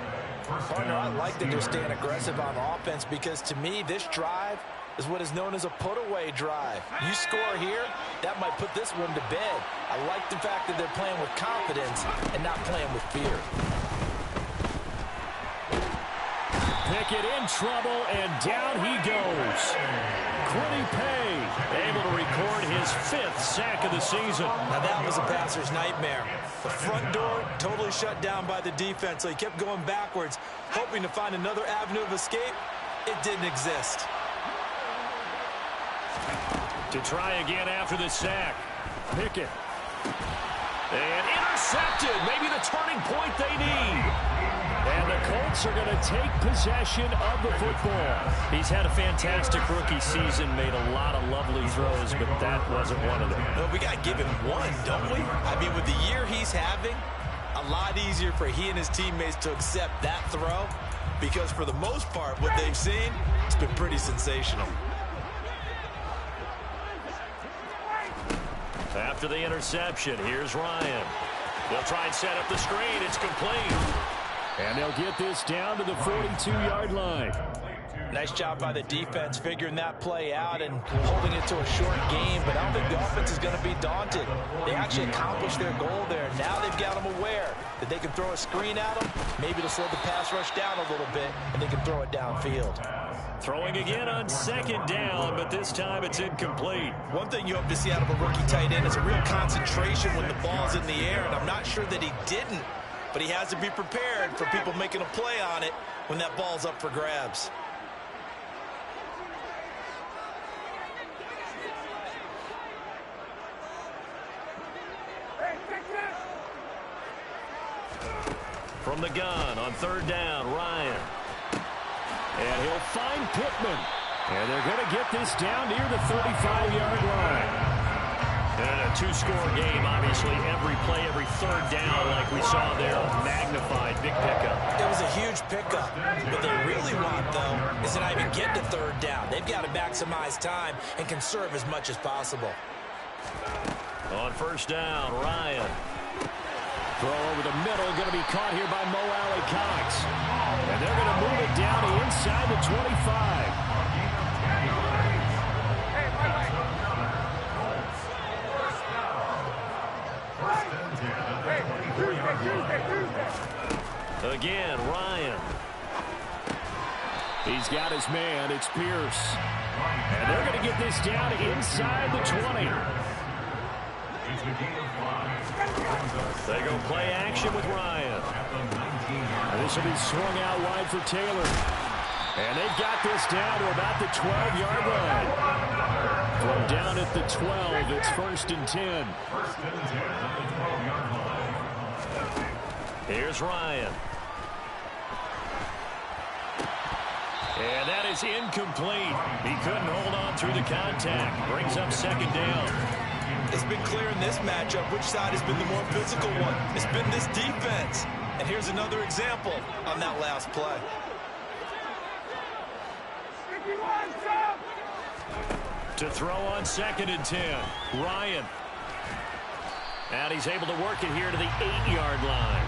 Speaker 6: Partner, I like that they're staying aggressive on offense because to me, this drive is what is known as a put-away drive. You score here, that might put this one to bed. I like the fact that they're playing with confidence and not playing with fear.
Speaker 2: Pickett in trouble, and down he goes. Quiddy Pay
Speaker 3: able to record his 5th sack of the season.
Speaker 6: Now that was a passer's nightmare. The front door totally shut down by the defense, so he kept going backwards, hoping to find another avenue of escape. It didn't exist.
Speaker 3: To try again after the sack. Pickett. And intercepted. Maybe the turning point they need.
Speaker 2: And the Colts are going to take possession of the football.
Speaker 3: He's had a fantastic rookie season, made a lot of lovely throws, but that wasn't one of them.
Speaker 9: Well, we got to give him one, don't we? I mean, with the year he's having, a lot easier for he and his teammates to accept that throw, because for the most part, what they've seen, it's been pretty sensational.
Speaker 3: After the interception, here's Ryan. They'll try and set up the screen. It's complete.
Speaker 2: And they'll get this down to the 42-yard line.
Speaker 6: Nice job by the defense figuring that play out and holding it to a short game, but I don't think the offense is going to be daunted. They actually accomplished their goal there. Now they've got them aware that they can throw a screen at them. Maybe to slow the pass rush down a little bit, and they can throw it downfield.
Speaker 3: Throwing again on second down, but this time it's incomplete.
Speaker 9: One thing you hope to see out of a rookie tight end is a real concentration when the ball's in the air, and I'm not sure that he didn't, but he has to be prepared for people making a play on it when that ball's up for grabs.
Speaker 3: From the gun on third down, Ryan.
Speaker 2: And he'll find Pittman. And they're going to get this down near the 35-yard line.
Speaker 3: And a two-score game, obviously. Every play, every third down, like we saw there, magnified. Big pickup.
Speaker 6: It was a huge pickup. What they really want, though, is to not even get to third down. They've got to maximize time and conserve as much as possible.
Speaker 3: On first down, Ryan.
Speaker 2: Throw over the middle, going to be caught here by Mo Alley-Cox. And they're going to move it down to inside the 25.
Speaker 3: Again, Ryan.
Speaker 2: He's got his man. It's Pierce. And they're going to get this down inside the 20.
Speaker 3: They go play action with Ryan.
Speaker 2: And this will be swung out wide for Taylor. And they've got this down to about the 12-yard line. From down at the 12, it's 1st and 10.
Speaker 3: Here's Ryan. And that is incomplete. He couldn't hold on through the contact. Brings up second down.
Speaker 9: It's been clear in this matchup which side has been the more physical one. It's been this defense. And here's another example on that last play.
Speaker 3: To throw on 2nd and 10. Ryan. And he's able to work it here to the 8-yard line.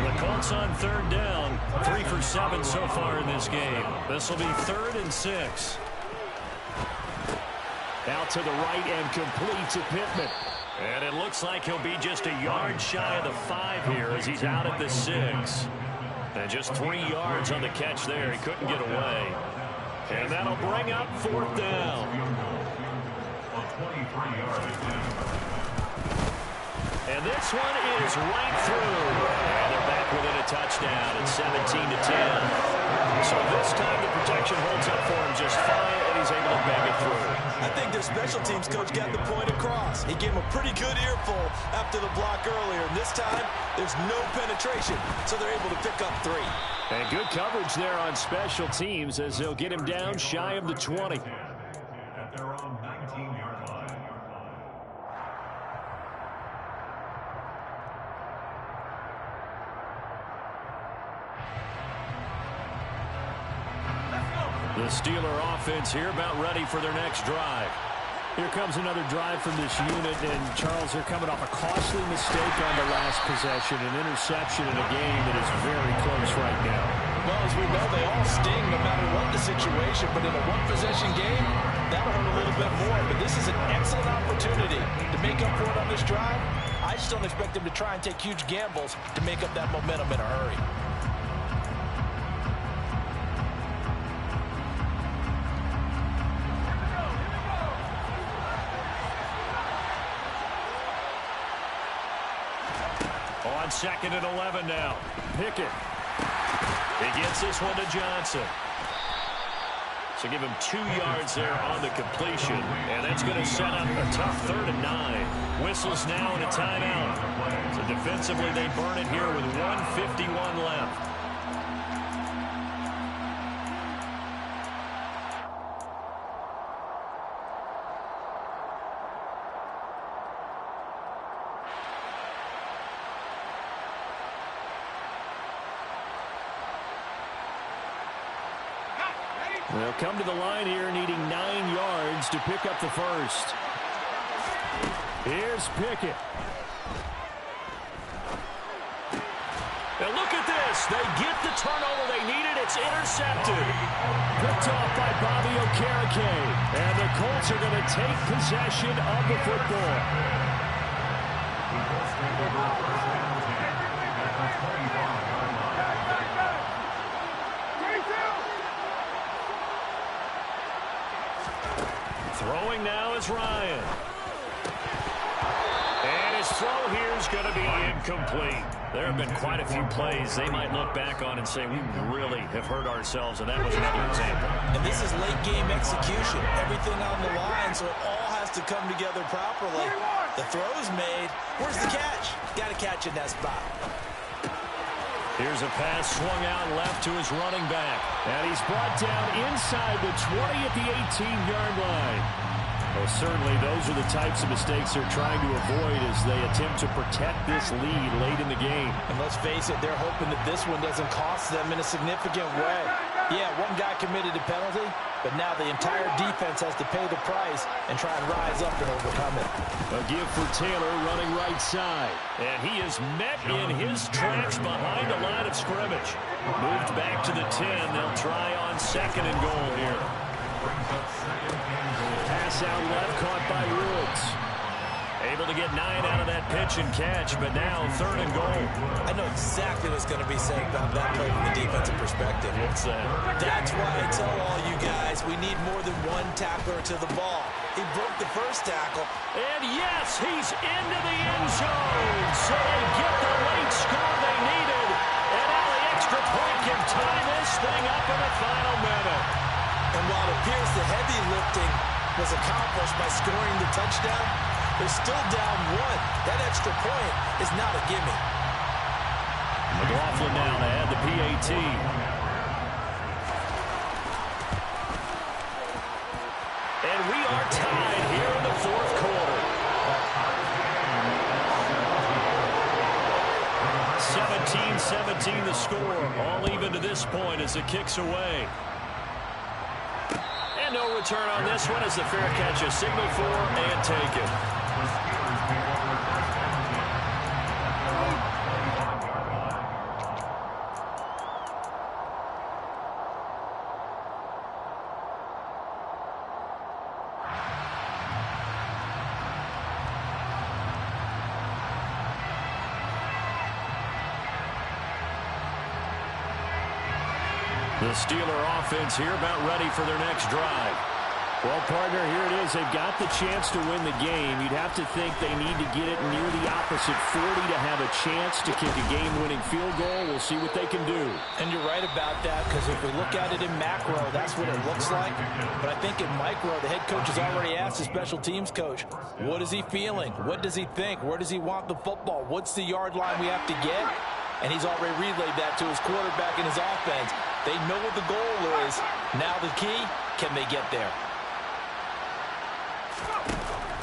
Speaker 3: The Colts on third down. 3 for 7 so far in this game. This will be 3rd and 6.
Speaker 2: Out to the right and complete to Pittman.
Speaker 3: And it looks like he'll be just a yard shy of the 5 here as he's out at the 6. And just 3 yards on the catch there. He couldn't get away. And that'll bring up 4th down. And this one is right through. And they're back within a touchdown. It's 17-10. So this time the protection holds up for him just fine, and he's able to bang it through.
Speaker 9: I think their special teams coach got the point across. He gave him a pretty good earful after the block earlier. And this time, there's no penetration, so they're able to pick up 3.
Speaker 2: And good coverage there on special teams as they'll get him down shy of the 20.
Speaker 7: At their own 19-yard line.
Speaker 3: The Steeler offense here about ready for their next drive.
Speaker 2: Here comes another drive from this unit, and Charles, they're coming off a costly mistake on the last possession, an interception in a game that is very close right now.
Speaker 6: Well, as we know, they all sting no matter what the situation, but in a one-possession game, that'll hurt a little bit more. But this is an excellent opportunity to make up for it on this drive. I just don't expect them to try and take huge gambles to make up that momentum in a hurry.
Speaker 3: On 2nd and 11 now. Pickett. He gets this one to Johnson. So give him 2 yards there on the completion. And that's going to set up a tough 3rd and 9. Whistles now and a timeout. So defensively they burn it here with 1:51 left.
Speaker 2: They'll come to the line here needing 9 yards to pick up the first. Here's Pickett.
Speaker 3: And look at this. They get the turnover they needed. It's intercepted.
Speaker 2: Picked off by Bobby Okereke. And the Colts are going to take possession of the football.
Speaker 3: Throwing now is Ryan. And his throw here is going to be incomplete. There have been quite a few plays they might look back on and say, we really have hurt ourselves, and that was another example.
Speaker 9: And this is late-game execution. Everything on the line, so it all has to come together properly. The throw's made. Where's the catch? Got to catch in that spot.
Speaker 3: Here's a pass swung out left to his running back.
Speaker 2: And he's brought down inside the 20 at the 18-yard line. Well, certainly those are the types of mistakes they're trying to avoid as they attempt to protect this lead late in the game.
Speaker 9: And let's face it, they're hoping that this one doesn't cost them in a significant way. Yeah, one guy committed a penalty, but now the entire defense has to pay the price and try and rise up and overcome it.
Speaker 2: A give for Taylor running right side.
Speaker 3: And he is met in his tracks behind the line of scrimmage. Moved back to the 10. They'll try on 2nd and goal here.
Speaker 2: Pass out left, caught by Woods.
Speaker 3: Able to get 9 out of that pitch and catch, but now 3rd and goal.
Speaker 9: I know exactly what's going to be said about that play from the defensive perspective.
Speaker 3: What's that?
Speaker 9: That's why I tell all you guys we need more than one tackler to the ball. He broke the first tackle.
Speaker 3: And yes, he's into the end zone. So they get the late score they needed. And now the extra point can tie this thing up in the final minute.
Speaker 9: And while it appears the heavy lifting was accomplished by scoring the touchdown, they're still down 1. That extra point is not a gimme.
Speaker 3: McLaughlin now to add the PAT. And we are tied here in the 4th quarter. 17-17 the score. All even to this point as it kicks away. And no return on this one as the fair catch is signaled for and taken. The Steeler offense here about ready for their next drive.
Speaker 2: Well, partner, here it is. They've got the chance to win the game. You'd have to think they need to get it near the opposite 40 to have a chance to kick a game-winning field goal. We'll see what they can do.
Speaker 9: And you're right about that, because if we look at it in macro, that's what it looks like. But I think in micro, the head coach has already asked the special teams coach, what is he feeling? What does he think? Where does he want the football? What's the yard line we have to get? And he's already relayed that to his quarterback and his offense. They know what the goal is. Now the key, can they get there?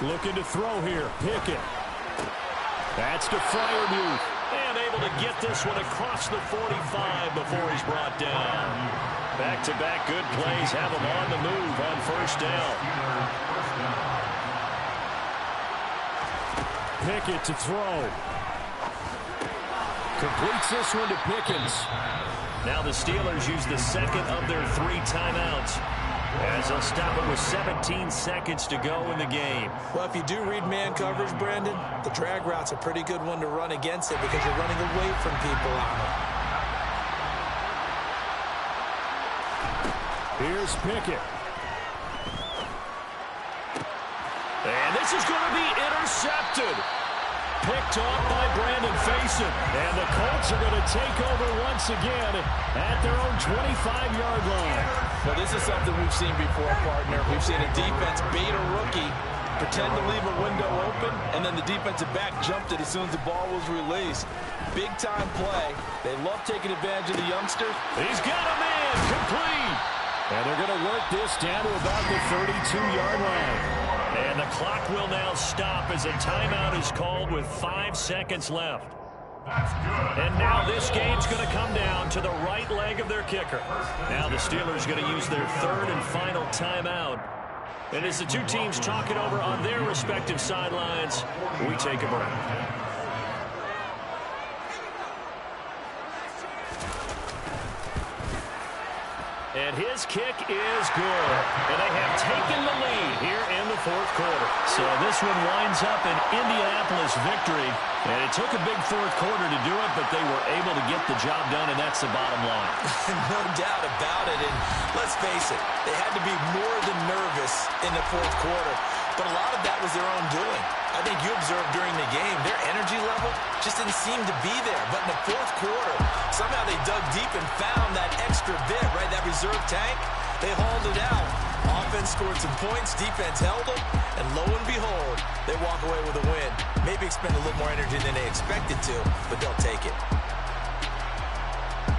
Speaker 2: Looking to throw here. Pickett. That's to Freiermuth.
Speaker 3: And able to get this one across the 45 before he's brought down. Back-to-back good plays have him on the move on 1st down.
Speaker 2: Pickett to throw. Completes this one to Pickens.
Speaker 3: Now the Steelers use the 2nd of their 3 timeouts as they'll stop it with 17 seconds to go in the game.
Speaker 9: Well, if you do read man coverage, Brandon, the drag route's a pretty good one to run against it because you're running away from people on it.
Speaker 2: Here's Pickett.
Speaker 3: And this is going to be intercepted. Picked off by Brandon Faison.
Speaker 2: And the Colts are going to take over once again at their own 25-yard line.
Speaker 9: Well, this is something we've seen before, partner. We've seen a defense bait a rookie, pretend to leave a window open, and then the defensive back jumped it as soon as the ball was released. Big-time play. They love taking advantage of the youngster.
Speaker 3: He's got him in. Complete.
Speaker 2: And they're going to work this down to about the 32-yard line.
Speaker 3: And the clock will now stop as a timeout is called with 5 seconds left.
Speaker 2: And now this game's going to come down to the right leg of their kicker. Now the Steelers going to use their third and final timeout. And as the two teams talk it over on their respective sidelines, we take a break. And his kick is good. And they have taken the lead here in the fourth quarter. So this one winds up an Indianapolis victory. And it took a big fourth quarter to do it, but they were able to get the job done, and that's the bottom line.
Speaker 9: No doubt about it. And let's face it, they had to be more than nervous in the fourth quarter. But a lot of that was their own doing. I think you observed during the game, their energy level just didn't seem to be there. But in the fourth quarter, somehow they dug deep and found that extra bit, right, that reserve tank. They hauled it out. Offense scored some points, defense held them, and lo and behold, they walk away with a win. Maybe expend a little more energy than they expected to, but they'll take it.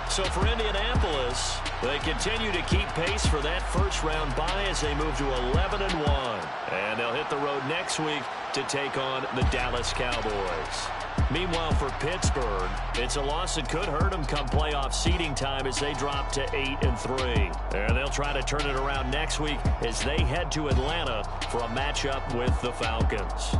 Speaker 2: So for Indianapolis, they continue to keep pace for that first-round bye as they move to 11-1. And they'll hit the road next week to take on the Dallas Cowboys. Meanwhile, for Pittsburgh, it's a loss that could hurt them come playoff seeding time as they drop to 8-3. And they'll try to turn it around next week as they head to Atlanta for a matchup with the Falcons.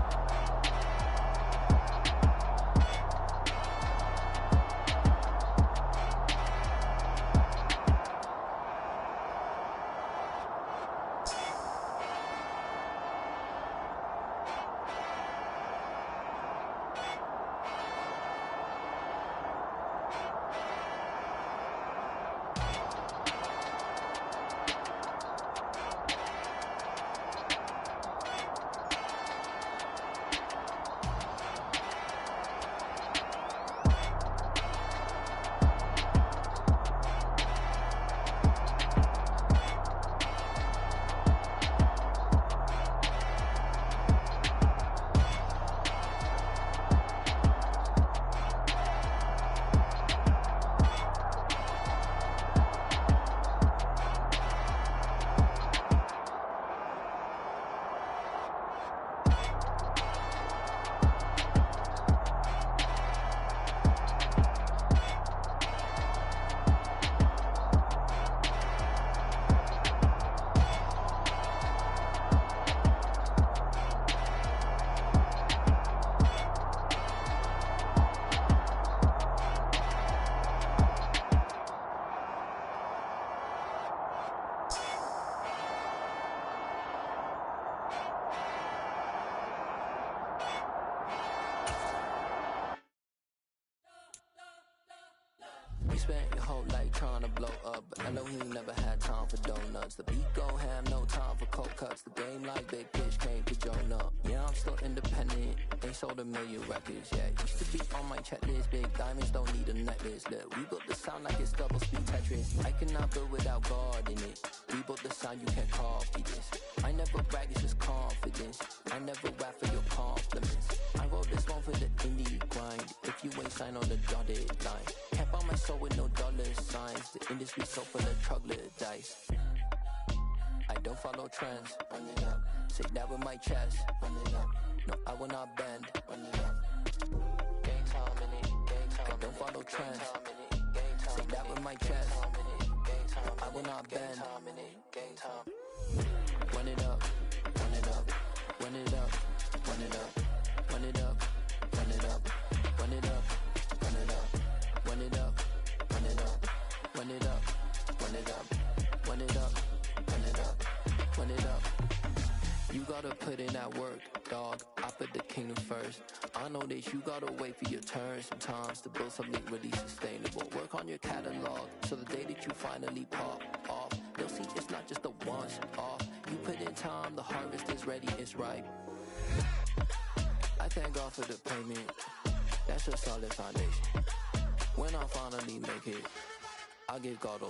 Speaker 5: We spent your whole life trying to blow up, but I know he never had time for donuts. The beat gon' have no time for cold cuts. The game like Big Pitch came to join up. Yeah, I'm still independent, ain't sold a million records yet. Used to be on my checklist, big diamonds don't need a necklace. Look, we built the sound like it's double speed Tetris. I cannot build without God in it. We built the sound, you can't copy this. I never brag, it's just confidence. I never rap for your compliments. I wrote this one for the indie grind. If you ain't signed on the dotted line, can't buy my soul with no dollar signs. The industry so full of troglodytes. I don't follow trends. Run it up. Say that with my chest. Run it up. No, I will not bend. Run it up. Game time in it. Game time. I don't follow trends. Say that with my chest. No, I will not bend. Game time. Run it up. Run it up. Run it up. Run it up. Run it up. Run it up. Run it up. Run it up. Run it up. Run it up. Run it up. Run it up. Run it up. Run it up. Run it up. You gotta put in that work, dog. I put the kingdom first. I know that you gotta wait for your turn sometimes to build something really sustainable. Work on your catalog so the day that you finally pop off, they'll see it's not just a once off. You put in time, the harvest is ready, it's ripe. I thank God for the payment. That's a solid foundation. When I finally make it, I give God all the